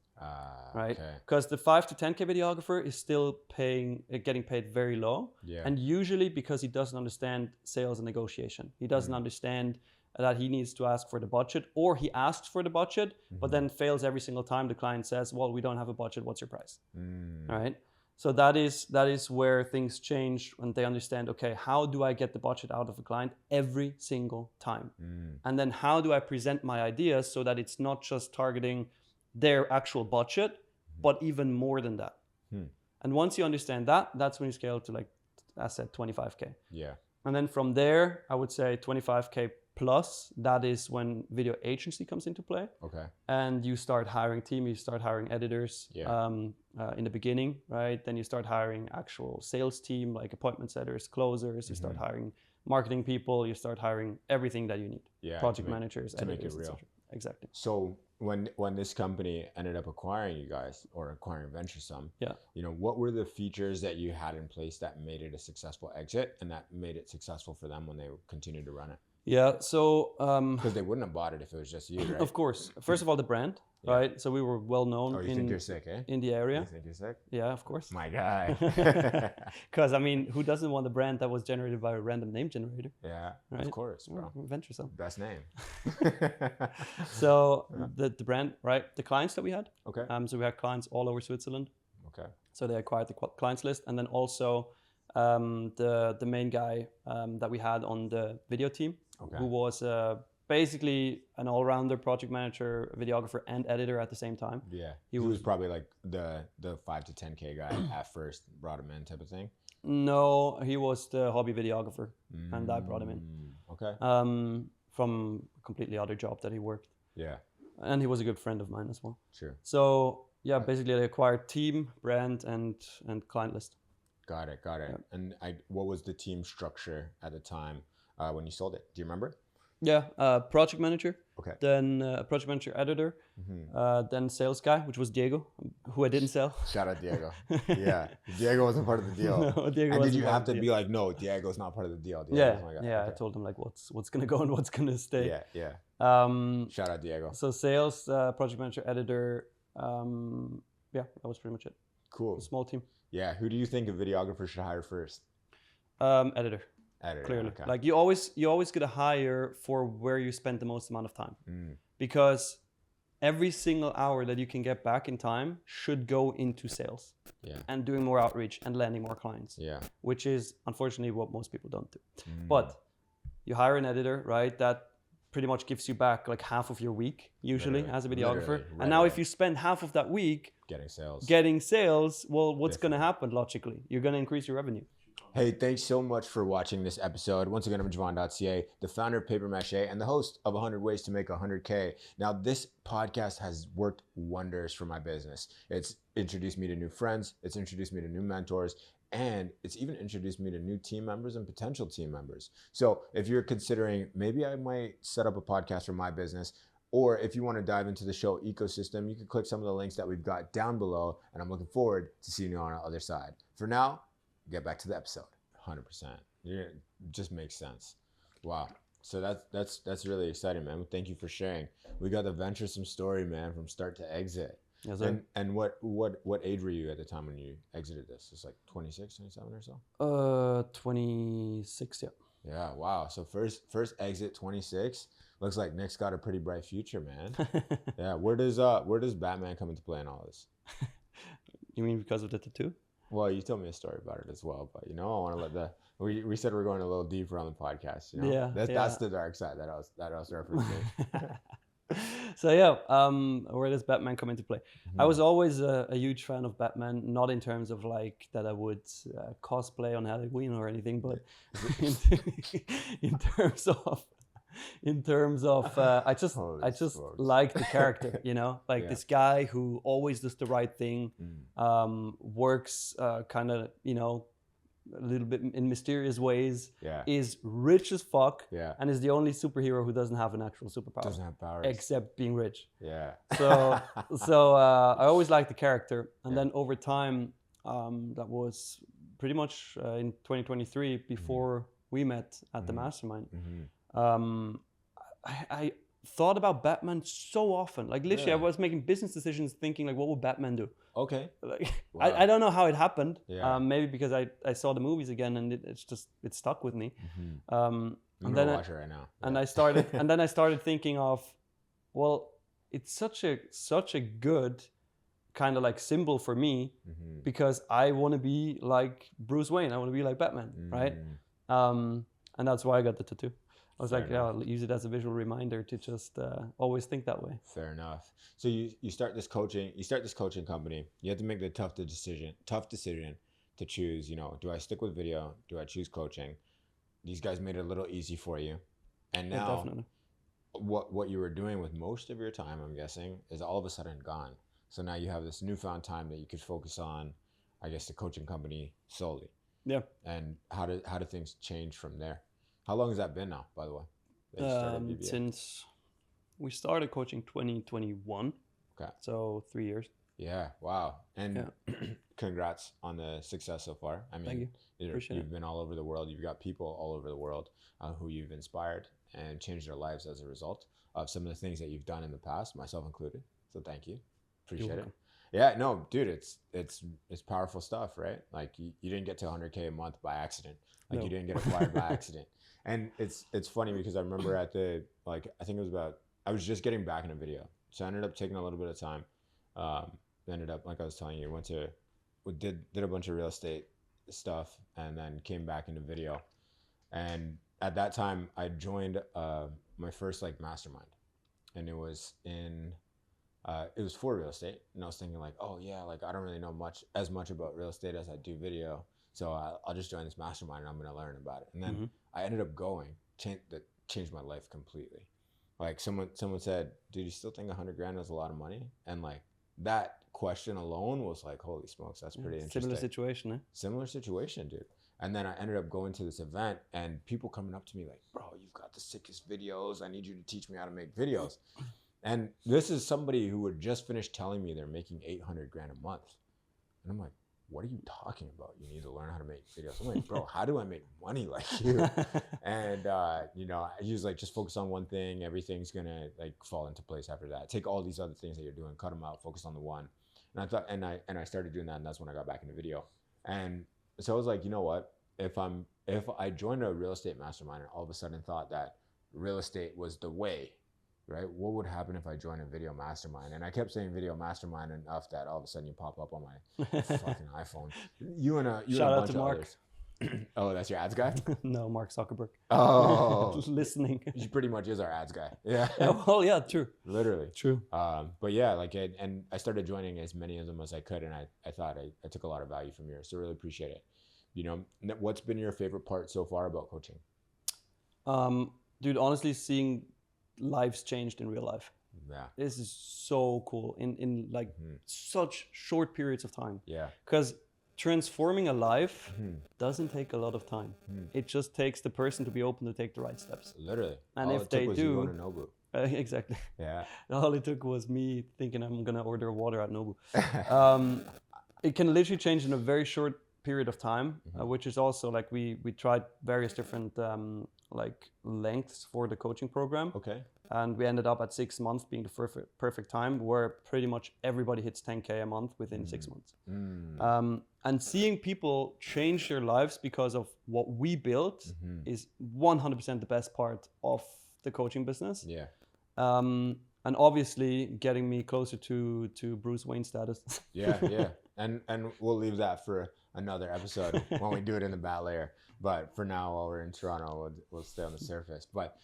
right? Because the 5 to 10K videographer is still getting paid very low, and usually because he doesn't understand sales and negotiation. He doesn't understand that he needs to ask for the budget, or he asks for the budget, but then fails every single time. The client says, well, we don't have a budget, what's your price? Right? So that is where things change when they understand, okay, how do I get the budget out of a client every single time? And then how do I present my ideas so that it's not just targeting their actual budget, but even more than that? And once you understand that, that's when you scale to, like I said, 25K. Yeah. And then from there, I would say 25K plus, that is when video agency comes into play. Okay. And you start hiring team, you start hiring editors in the beginning, right? Then you start hiring actual sales team, like appointment setters, closers, you start hiring marketing people, you start hiring everything that you need. Project managers, editors, etc. Exactly. So when this company ended up acquiring you guys, or acquiring Venturesome, what were the features that you had in place that made it a successful exit and that made it successful for them when they continued to run it? Yeah, so because they wouldn't have bought it if it was just you, right? Of course. First of all, the brand, right? So we were well known you're sick, eh? in the area. You think you're sick? Yeah, of course. My guy. Because I mean, who doesn't want a brand that was generated by a random name generator? Yeah, right? Of course, bro. Venturesome. Best name. So the brand, right? The clients that we had. Okay. So we had clients all over Switzerland. Okay. So they acquired the clients list, and then also the main guy that we had on the video team, who was basically an all-rounder, project manager, videographer, and editor at the same time. Yeah, he was probably like the 5 to 10K guy at first, brought him in type of thing. No, he was the hobby videographer, and I brought him in. Okay. From a completely other job that he worked. Yeah. And he was a good friend of mine as well. Sure. So yeah, basically they acquired team, brand, and client list. Got it. Yeah. And what was the team structure at the time when you sold it? Do you remember? Yeah, project manager. Okay. Then project manager, editor. Then sales guy, which was Diego, who I didn't sell. Shout out Diego. Yeah, Diego wasn't part of the deal. No, Diego and wasn't did you part have of the to deal. be like, no, Diego's not part of the deal? Yeah. I told him like what's gonna go and what's gonna stay. Yeah. Shout out Diego. So sales, project manager, editor. Yeah, that was pretty much it. Cool. A small team. Yeah. Who do you think a videographer should hire first? Editor. Clearly, okay. like you always get a hire for where you spend the most amount of time, because every single hour that you can get back in time should go into sales and doing more outreach and landing more clients. Yeah, which is unfortunately what most people don't do. But you hire an editor, right? That pretty much gives you back like half of your week usually as a videographer. And now if you spend half of that week getting sales, well, what's going to happen logically? You're going to increase your revenue. Hey, thanks so much for watching this episode. Once again, I'm javon.ca, the founder of MACHE and the host of 100 Ways to Make 100K. Now, this podcast has worked wonders for my business. It's introduced me to new friends, it's introduced me to new mentors, and it's even introduced me to new team members and potential team members. So if you're considering maybe I might set up a podcast for my business, or if you want to dive into the show ecosystem, you can click some of the links that we've got down below, and I'm looking forward to seeing you on the other side. For now, get back to the episode. 100%. Yeah, it just makes sense. Wow. So that's really exciting, man. Thank you for sharing. We got the venturesome story, man, from start to exit. Yes, sir. And what age were you at the time when you exited this? It's like 26, 27 or so? 26, yeah. Yeah, wow. So first exit 26. Looks like Nick's got a pretty bright future, man. Yeah, where does Batman come into play in all this? You mean because of the tattoo? Well, you told me a story about it as well, but I want to let we said we're going a little deeper on the podcast. Yeah, that's the dark side that I was referencing. So yeah, where does Batman come into play? Mm-hmm. I was always a huge fan of Batman, not in terms of like that I would cosplay on Halloween or anything, but in terms of I just like the character, this guy who always does the right thing, works kind of a little bit in mysterious ways, is rich as fuck, and is the only superhero who doesn't have a natural superpower. Doesn't have powers. Except being rich. Yeah. So I always liked the character. And then over time, that was pretty much in 2023, before we met at the mastermind, I thought about Batman so often. Like literally, I was making business decisions thinking like, what would Batman do? Okay. Like Wow. I don't know how it happened. Yeah. Maybe because I saw the movies again and it stuck with me. I'm gonna watch it right now. And I started and then I started thinking of, well, it's such a good kind of like symbol for me, because I want to be like Bruce Wayne. I want to be like Batman, right? And that's why I got the tattoo. I was I'll use it as a visual reminder to just always think that way. Fair enough. So you start this coaching company. You have to make the tough decision to choose, do I stick with video? Do I choose coaching? These guys made it a little easy for you. And now Definitely. what you were doing with most of your time, I'm guessing, is all of a sudden gone. So now you have this newfound time that you could focus on, I guess, the coaching company solely. Yeah. And how do things change from there? How long has that been now, by the way? That you started VBA? Since we started coaching 2021. Okay. So 3 years. Yeah. Wow. And congrats on the success so far. I mean, thank you. Appreciate you've been all over the world. You've got people all over the world who you've inspired and changed their lives as a result of some of the things that you've done in the past, myself included. So thank you. Appreciate it. Yeah, no, dude, it's powerful stuff, right? Like you didn't get to 100K a month by accident. Like you didn't get acquired by accident. And it's funny because I remember I think I was just getting back into video. So I ended up taking a little bit of time. Ended up, like I was telling you, did a bunch of real estate stuff and then came back into video. And at that time I joined my first mastermind, and it was for real estate. And I was thinking oh yeah, I don't really know as much about real estate as I do video. So I'll just join this mastermind and I'm going to learn about it. And then I ended up going, that changed my life completely. Like someone said, dude, you still think 100 grand is a lot of money? And that question alone was holy smokes, that's pretty interesting. Similar situation, eh? Similar situation, dude. And then I ended up going to this event and people coming up to me bro, you've got the sickest videos. I need you to teach me how to make videos. And this is somebody who had just finished telling me they're making 800 grand a month. And I'm like, what are you talking about? You need to learn how to make videos. I'm like, bro, how do I make money like you? And, he was just focus on one thing. Everything's going to fall into place after that. Take all these other things that you're doing, cut them out, focus on the one. And I thought, and I started doing that. And that's when I got back into video. And so I was like, you know what? If I joined a real estate mastermind and all of a sudden thought that real estate was the way, right? What would happen if I joined a video mastermind? And I kept saying video mastermind enough that all of a sudden you pop up on my fucking iPhone. You and a bunch of others. Oh, that's your ads guy? No, Mark Zuckerberg. Oh, listening. He pretty much is our ads guy. Yeah. Well, yeah, true. Literally. True. But yeah, and I started joining as many of them as I could, and I thought I took a lot of value from yours. So really appreciate it. You know, what's been your favorite part so far about coaching? Dude, honestly, seeing lives changed in real life. Yeah. This is so cool in like such short periods of time. Yeah. Because transforming a life doesn't take a lot of time. It just takes the person to be open to take the right steps. Literally. And all if it they took was do, you going to Nobu. Exactly. Yeah. All it took was me thinking I'm gonna order water at Nobu. It can literally change in a very short period of time, which is also like we tried various different like lengths for the coaching program. Okay. And we ended up at 6 months being the perfect time where pretty much everybody hits 10K a month within 6 months. And seeing people change their lives because of what we built is 100% the best part of the coaching business. Yeah. And obviously getting me closer to Bruce Wayne status. Yeah. And we'll leave that for another episode when we do it in the bat layer. But for now, while we're in Toronto, we'll stay on the surface. But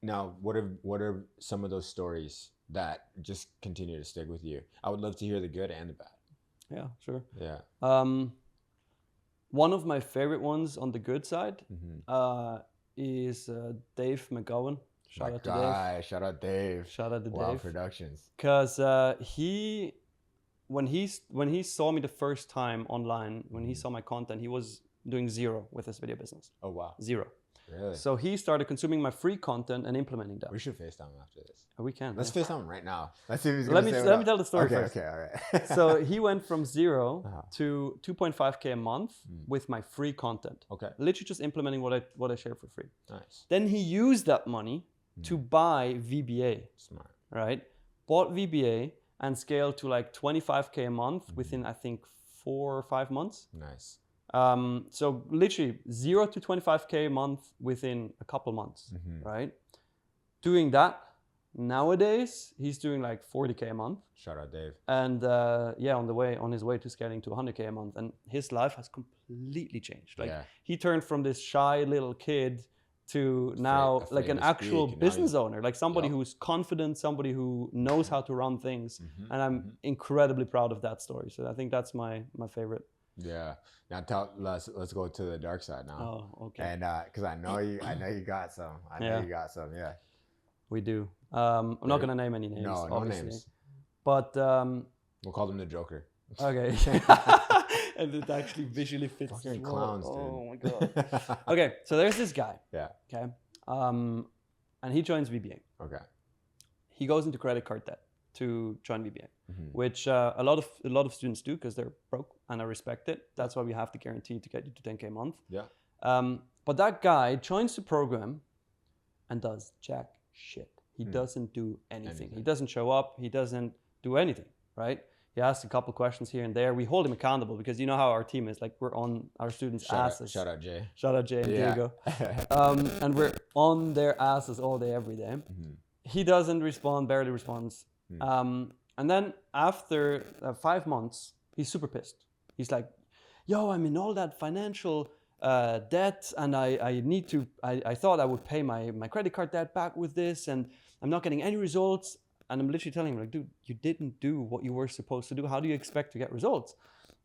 now, what are some of those stories that just continue to stick with you? I would love to hear the good and the bad. Yeah, sure. Yeah. One of my favorite ones on the good side is Dave McGowan. Shout out to Dave. Shout out Dave. Shout out to Wow Dave. Productions. Because when he saw me the first time online, when he saw my content, he was doing zero with his video business. Oh wow. Zero. Really? So he started consuming my free content and implementing that. We should FaceTime after this. We can. Let's FaceTime him right now. Let's see if he's Let gonna me say tell the story first. Okay, all right. So he went from zero to 2.5K a month with my free content. Okay. Literally just implementing what I share for free. Nice. Then he used that money to buy VBA. Smart. Right? Bought VBA and scaled to like 25K a month within I think 4 or 5 months. Nice. So literally 0 to 25K a month within a couple months, right? Doing that nowadays, he's doing like 40K a month. Shout out Dave. And on his way to scaling to 100K a month, and his life has completely changed. Like he turned from this shy little kid to now like an actual business owner, like somebody who's confident, somebody who knows how to run things, and I'm incredibly proud of that story. So I think that's my favorite. Yeah. Now let's go to the dark side now. Oh, okay. And because I know you got some. I know you got some. Yeah. We do. I'm not gonna name any names. No names. But we'll call them the Joker. Okay. And it actually visually fits. Fucking clowns, dude. Oh my god. Okay, so there's this guy. Yeah. Okay. And he joins VBA. Okay. He goes into credit card debt to join VBA, which a lot of students do because they're broke, and I respect it. That's why we have the guarantee to get you to 10K a month. Yeah. But that guy joins the program and does jack shit. He doesn't do anything. He doesn't show up. He doesn't do anything, right? He asks a couple questions here and there. We hold him accountable because you know how our team is. Like we're on our students' asses. Shout out Jay. Shout out Jay and Diego. And we're on their asses all day, every day. He doesn't respond, barely responds. And then after 5 months, he's super pissed. He's like, yo, I'm in all that financial debt, and I thought I would pay my credit card debt back with this, and I'm not getting any results. And I'm literally telling him, like, dude, you didn't do what you were supposed to do. How do you expect to get results?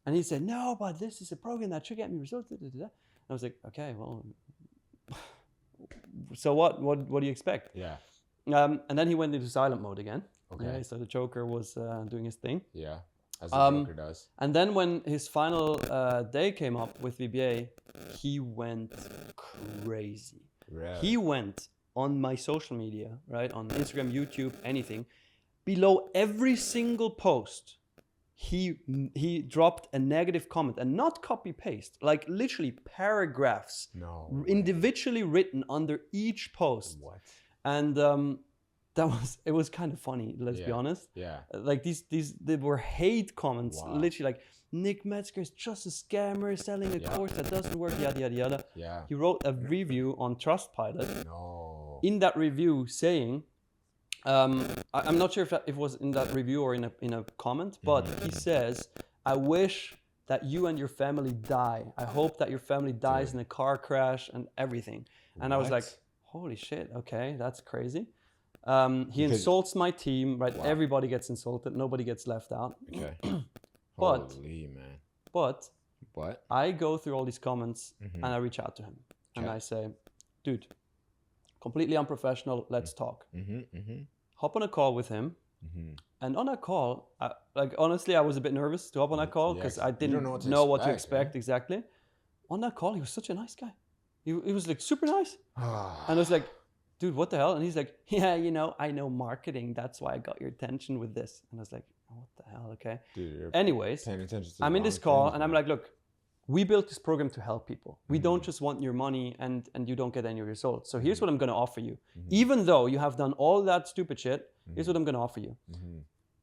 And he said, no, but this is a program that should get me results. And I was like, okay, well, so what do you expect? Yeah. And then he went into silent mode again. Okay. Yeah, so the Joker was doing his thing. Yeah, as the Joker does. And then when his final day came up with VBA, he went crazy. Really? He went on my social media, right, on Instagram, YouTube, anything. Below every single post, he dropped a negative comment, and not copy paste, like literally paragraphs, individually written under each post. What? And it was kind of funny, let's be honest. Yeah. Like they were hate comments, literally like, Nick Metzger is just a scammer selling a course that doesn't work, yada, yada, yada. Yeah. He wrote a review on Trustpilot. No. In that review saying, I'm not sure if it was in that review or in a comment, but he says, I wish that you and your family die. I hope that your family dies in a car crash and everything. And I was like, holy shit, okay, that's crazy. He insults my team, right? Wow. Everybody gets insulted. Nobody gets left out. Okay. But holy man. But What? I go through all these comments Mm-hmm. and I reach out to him and Okay. I say, dude, completely unprofessional. Let's talk. Mm-hmm. Mm-hmm. Hop on a call with him. Mm-hmm. And on that call, like honestly, I was a bit nervous to hop on that call because I didn't know what to expect exactly. On that call, he was such a nice guy. He was like super nice. And I was like, dude, what the hell? And he's like, yeah, you know, I know marketing. That's why I got your attention with this. And I was like, oh, what the hell? Okay. Dude, anyways, paying attention to I'm in this call and I'm like, look, we built this program to help people. We don't just want your money and you don't get any results. So here's what I'm going to offer you. Even though you have done all that stupid shit, here's what I'm going to offer you.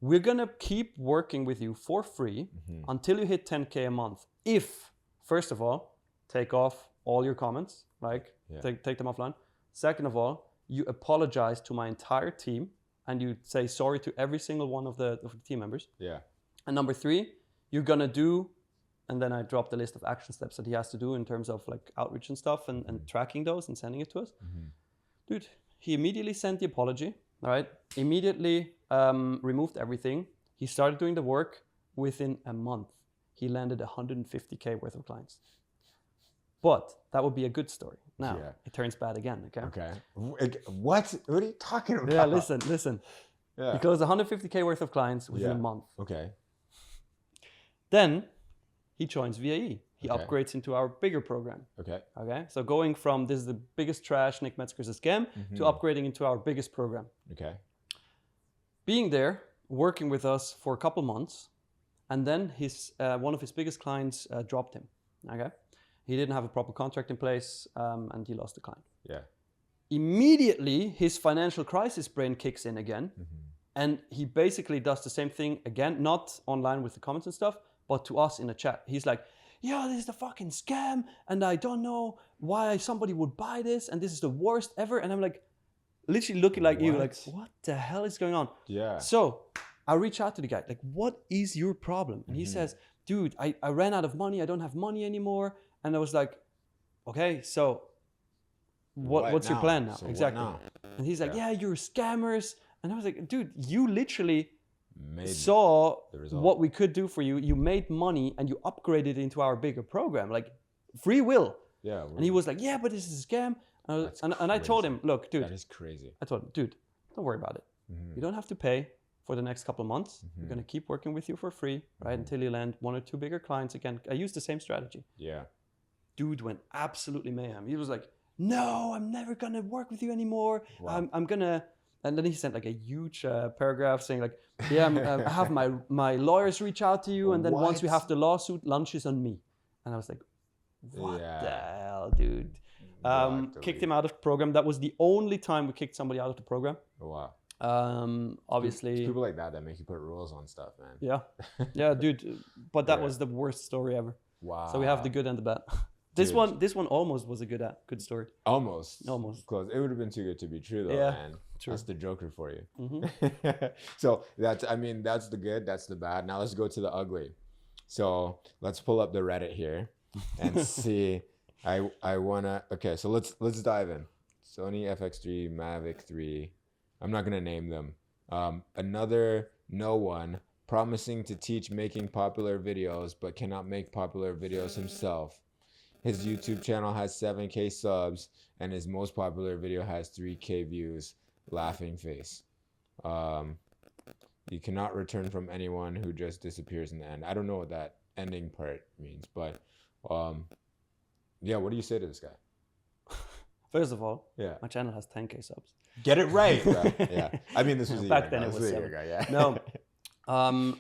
We're going to keep working with you for free until you hit 10K a month. If, first of all, take off all your comments, like take them offline. Second of all, you apologize to my entire team and you say sorry to every single one of the team members. Yeah. And number 3, you're going to do, and then I dropped the list of action steps that he has to do in terms of like outreach and stuff and tracking those and sending it to us. Dude, he immediately sent the apology, all right? Immediately removed everything. He started doing the work. Within a month, he landed 150K worth of clients. But that would be a good story. Now, it turns bad again, okay? Okay. What are you talking about? Yeah, listen. Yeah. He closed 150K worth of clients within a month. Okay. Then he joins VAE. He upgrades into our bigger program. Okay. So going from this is the biggest trash, Nick Metzger's a scam, to upgrading into our biggest program. Okay. Being there, working with us for a couple months, and then his one of his biggest clients dropped him. Okay. He didn't have a proper contract in place, and he lost the client. Yeah. Immediately, his financial crisis brain kicks in again, and he basically does the same thing again, not online with the comments and stuff, but to us in a chat. He's like, yeah, this is the fucking scam, and I don't know why somebody would buy this, and this is the worst ever. And I'm like, literally looking like you, like, what the hell is going on? Yeah. So I reach out to the guy, like, what is your problem? And he says, dude, I ran out of money. I don't have money anymore. And I was like, okay, so what's your plan now? So exactly. And he's like, yeah, you're scammers. And I was like, dude, you literally saw what we could do for you. You made money and you upgraded it into our bigger program, like free will. Yeah. And he was like, yeah, but this is a scam. And I told him, look, dude. That is crazy. I told him, dude, don't worry about it. You don't have to pay for the next couple of months. We're going to keep working with you for free, right? Until you land 1 or 2 bigger clients again. I used the same strategy. Yeah. Dude went absolutely mayhem. He was like, no, I'm never going to work with you anymore. Wow. I'm going to... And then he sent like a huge paragraph saying like, yeah, I have my lawyers reach out to you. And then once we have the lawsuit, lunch is on me. And I was like, what the hell, dude? Kicked him out of the program. That was the only time we kicked somebody out of the program. Oh, wow. Obviously. It's people like that make you put rules on stuff, man. Yeah. Yeah, dude. But that was the worst story ever. Wow. So we have the good and the bad. This one almost was a good story. Almost Close. It would have been too good to be true, though, man. True. That's the Joker for you. So that's the good, that's the bad. Now let's go to the ugly. So let's pull up the Reddit here and see. I wanna. Okay, so let's dive in. Sony FX3, Mavic 3. I'm not gonna name them. Another no one promising to teach making popular videos, but cannot make popular videos himself. His YouTube channel has 7K subs, and his most popular video has 3K views. Laughing face. You cannot return from anyone who just disappears in the end. I don't know what that ending part means, but yeah, what do you say to this guy? First of all, my channel has 10K subs. Get it right. Yeah. I mean, this was a back year then. Ago. It was 7. Ago, yeah. No.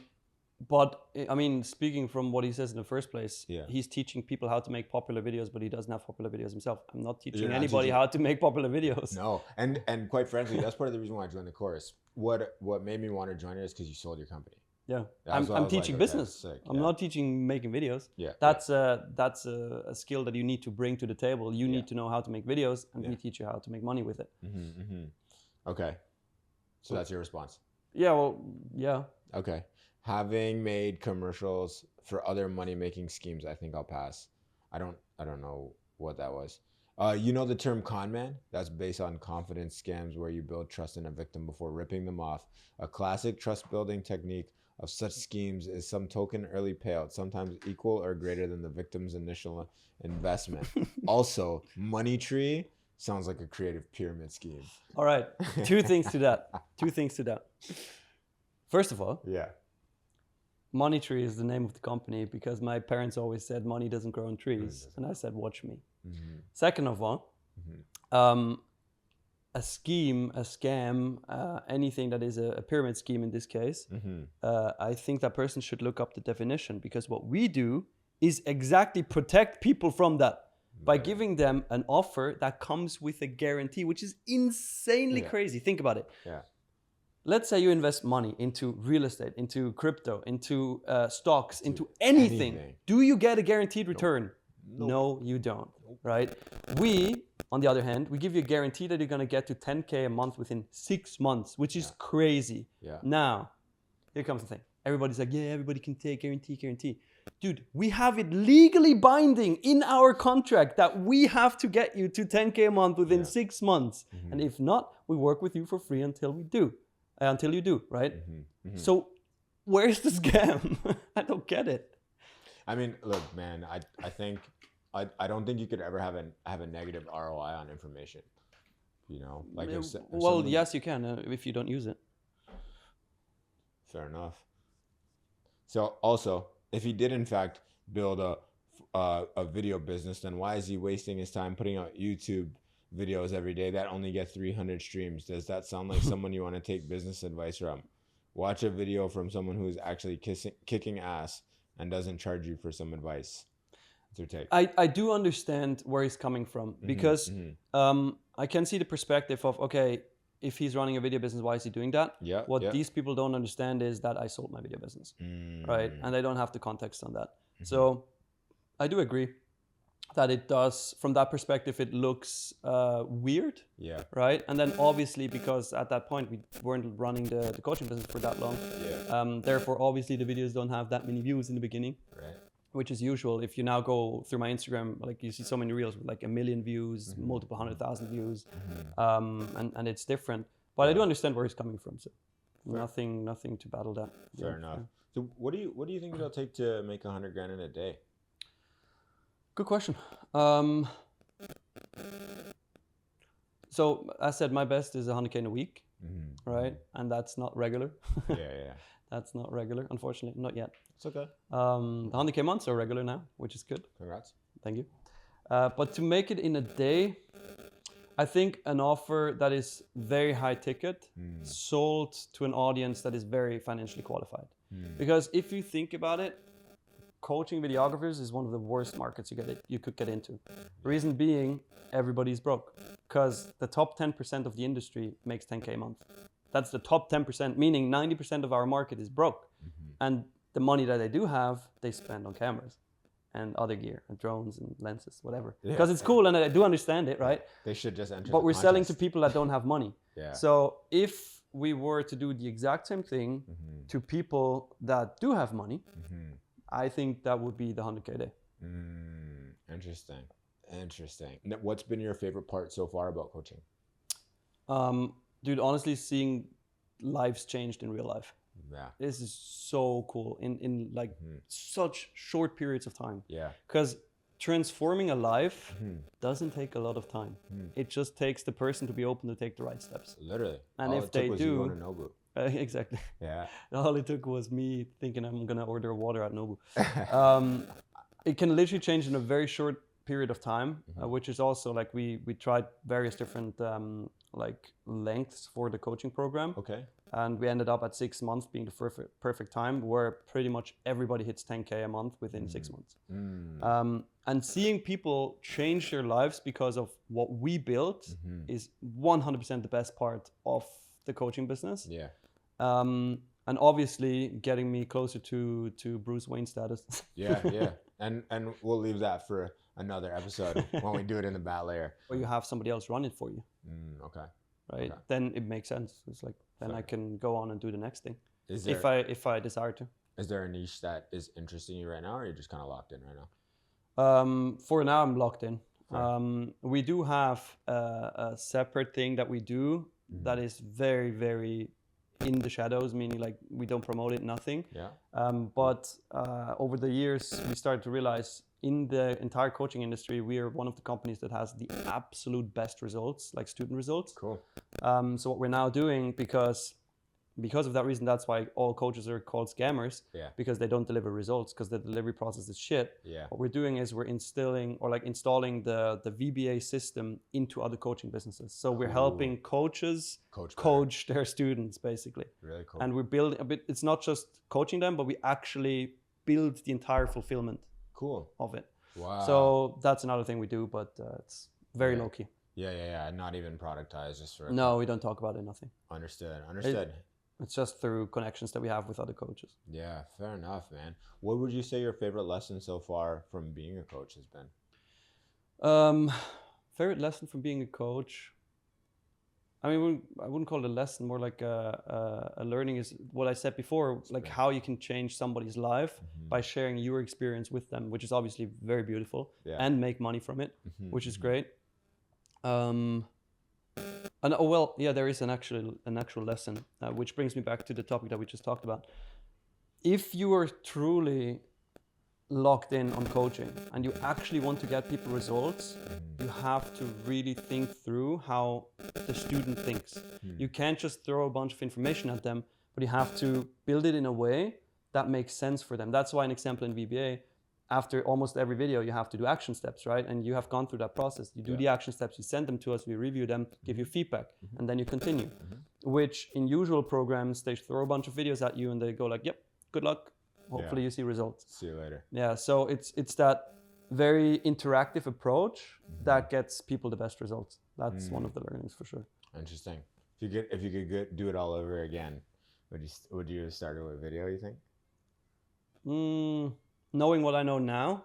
But I mean, speaking from what he says in the first place, he's teaching people how to make popular videos, but he doesn't have popular videos himself. I'm not teaching anybody how to make popular videos. No, and quite frankly, that's part of the reason why I joined the course. What made me want to join it is because you sold your company. Yeah, I'm teaching business. I'm not teaching making videos. Yeah, that's a skill that you need to bring to the table. You need to know how to make videos, and we teach you how to make money with it. Okay, so that's your response. Yeah. Well. Yeah. Okay. Having made commercials for other money-making schemes, I think I'll pass. I don't know what that was. You know the term con man? That's based on confidence scams where you build trust in a victim before ripping them off. A classic trust-building technique of such schemes is some token early payout, sometimes equal or greater than the victim's initial investment. Also, money tree sounds like a creative pyramid scheme. All right, two things to that. First of all, Yeah. Money Tree is the name of the company because my parents always said money doesn't grow on trees, and I said, watch me. Mm-hmm. Second of all, a scheme, a scam, anything that is a pyramid scheme in this case, I think that person should look up the definition, because what we do is exactly protect people from that by giving them an offer that comes with a guarantee, which is insanely crazy. Think about it. Yeah. Let's say you invest money into real estate, into crypto, into stocks, into anything. Do you get a guaranteed return? Nope. No, you don't, right? We, on the other hand, we give you a guarantee that you're going to get to 10K a month within 6 months, which is crazy. Yeah. Now, here comes the thing. Everybody's like, yeah, everybody can take guarantee. Dude, we have it legally binding in our contract that we have to get you to 10K a month within 6 months. And if not, we work with you for free until we do. Until you do, right? So where's the scam? I don't get it. I mean, look, man, I think I don't think you could ever have a negative ROI on information. You know, like if yes, you can if you don't use it. Fair enough. So also, if he did in fact build a video business, then why is he wasting his time putting out YouTube videos every day that only get 300 streams? Does that sound like someone you want to take business advice from? Watch a video from someone who's actually kicking ass and doesn't charge you for some advice. What's your take? I do understand where he's coming from, because I can see the perspective of, okay, if he's running a video business, why is he doing that? What these people don't understand is that I sold my video business, right? And they don't have the context on that. So I do agree that it does, from that perspective, it looks weird, right? And then obviously, because at that point we weren't running the coaching business for that long, therefore obviously the videos don't have that many views in the beginning, which is usual. If you now go through my Instagram, like you see so many reels with like 1 million views, multiple 100,000 views, and it's different. But I do understand where he's coming from, so nothing to battle that. Fair enough. So what do you think it'll take to make 100 grand in a day? Good question. So as I said, my best is 100K in a week, right? And that's not regular. That's not regular, unfortunately, not yet. It's okay. 100K months are regular now, which is good. Congrats. Thank you. But to make it in a day, I think an offer that is very high ticket, sold to an audience that is very financially qualified. Because if you think about it, coaching videographers is one of the worst markets you could get into. Reason being, everybody's broke, because the top 10% of the industry makes 10K a month. That's the top 10%, meaning 90% of our market is broke. And the money that they do have, they spend on cameras and other gear and drones and lenses, whatever. Because it's cool and I do understand it, right? They should just enter. But we're selling to people that don't have money. Yeah. So if we were to do the exact same thing to people that do have money, I think that would be the 100K day. Interesting. What's been your favorite part so far about coaching? Dude, honestly, seeing lives changed in real life. Yeah. This is so cool in like such short periods of time. Yeah. Because transforming a life doesn't take a lot of time. It just takes the person to be open to take the right steps. Literally. And all if it they took was do, you going to Nobu. Exactly. Yeah. All it took was me thinking I'm gonna order water at Nobu. It can literally change in a very short period of time, which is also like we tried various different like lengths for the coaching program. Okay. And we ended up at 6 months being the perfect time, where pretty much everybody hits 10K a month within 6 months. And seeing people change their lives because of what we built is 100% the best part of the coaching business. Yeah. And obviously getting me closer to Bruce Wayne status. Yeah. And we'll leave that for another episode when we do it in the bat layer. Or you have somebody else run it for you. Okay. Right. Okay. Then it makes sense. It's like then Fair. I can go on and do the next thing. Is there, if I desire to. Is there a niche that is interesting you right now, or are you just kind of locked in right now? For now, I'm locked in. We do have a separate thing that we do that is very, very in the shadows, meaning like we don't promote it, nothing. Yeah. But over the years, we started to realize in the entire coaching industry, we are one of the companies that has the absolute best results, like student results. Cool. So what we're now doing, because of that reason, that's why all coaches are called scammers, because they don't deliver results, because the delivery process is shit. Yeah. What we're doing is we're installing the VBA system into other coaching businesses. So we're helping coaches coach their students, basically. Really cool. And we're building a bit, it's not just coaching them, but we actually build the entire fulfillment of it. Wow. So that's another thing we do, but it's very low key. Yeah. Not even productized, just for... No, we don't talk about it, nothing. Understood. It's just through connections that we have with other coaches. Yeah, fair enough, man. What would you say your favorite lesson so far from being a coach has been? Favorite lesson from being a coach? I mean, I wouldn't call it a lesson, more like a learning is what I said before, like how you can change somebody's life by sharing your experience with them, which is obviously very beautiful, and make money from it, which is great. And there is an actual lesson, which brings me back to the topic that we just talked about. If you are truly locked in on coaching and you actually want to get people results, you have to really think through how the student thinks. You can't just throw a bunch of information at them, but you have to build it in a way that makes sense for them. That's why an example in VBA, after almost every video, you have to do action steps, right? And you have gone through that process. You do the action steps, you send them to us, we review them, give you feedback, and then you continue. Which in usual programs, they throw a bunch of videos at you and they go like, yep, good luck. Hopefully you see results. See you later. Yeah, so it's that very interactive approach that gets people the best results. That's one of the learnings for sure. Interesting. If you could do it all over again, would you start with video, you think? Knowing what I know now,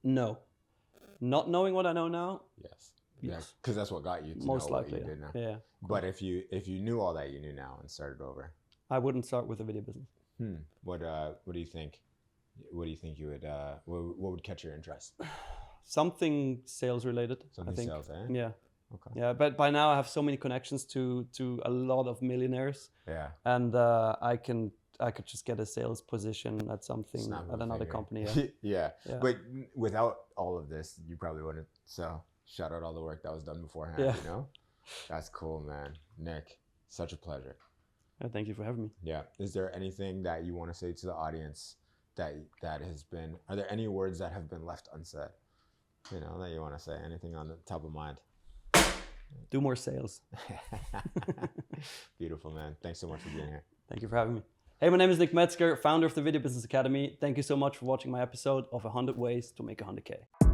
no. Not knowing what I know now, yes. Because that's what got you to most know likely, what you did now. Yeah. But if you knew all that you knew now and started over, I wouldn't start with a video business. What do you think? What do you think you would? What would catch your interest? Something sales related. Something I think. Sales, eh? Yeah. Okay. Yeah, but by now I have so many connections to a lot of millionaires. Yeah. And I could just get a sales position at something at another company. Yeah. But without all of this, you probably wouldn't. So shout out all the work that was done beforehand. You know, that's cool, man. Nick, such a pleasure. Thank you for having me. Yeah. Is there anything that you want to say to the audience that has been? Are there any words that have been left unsaid? You know, that you want to say? Anything on the top of mind? Do more sales. Beautiful, man. Thanks so much for being here. Thank you for having me. Hey, my name is Nick Metzger, founder of the Video Business Academy. Thank you so much for watching my episode of 100 Ways to Make 100K.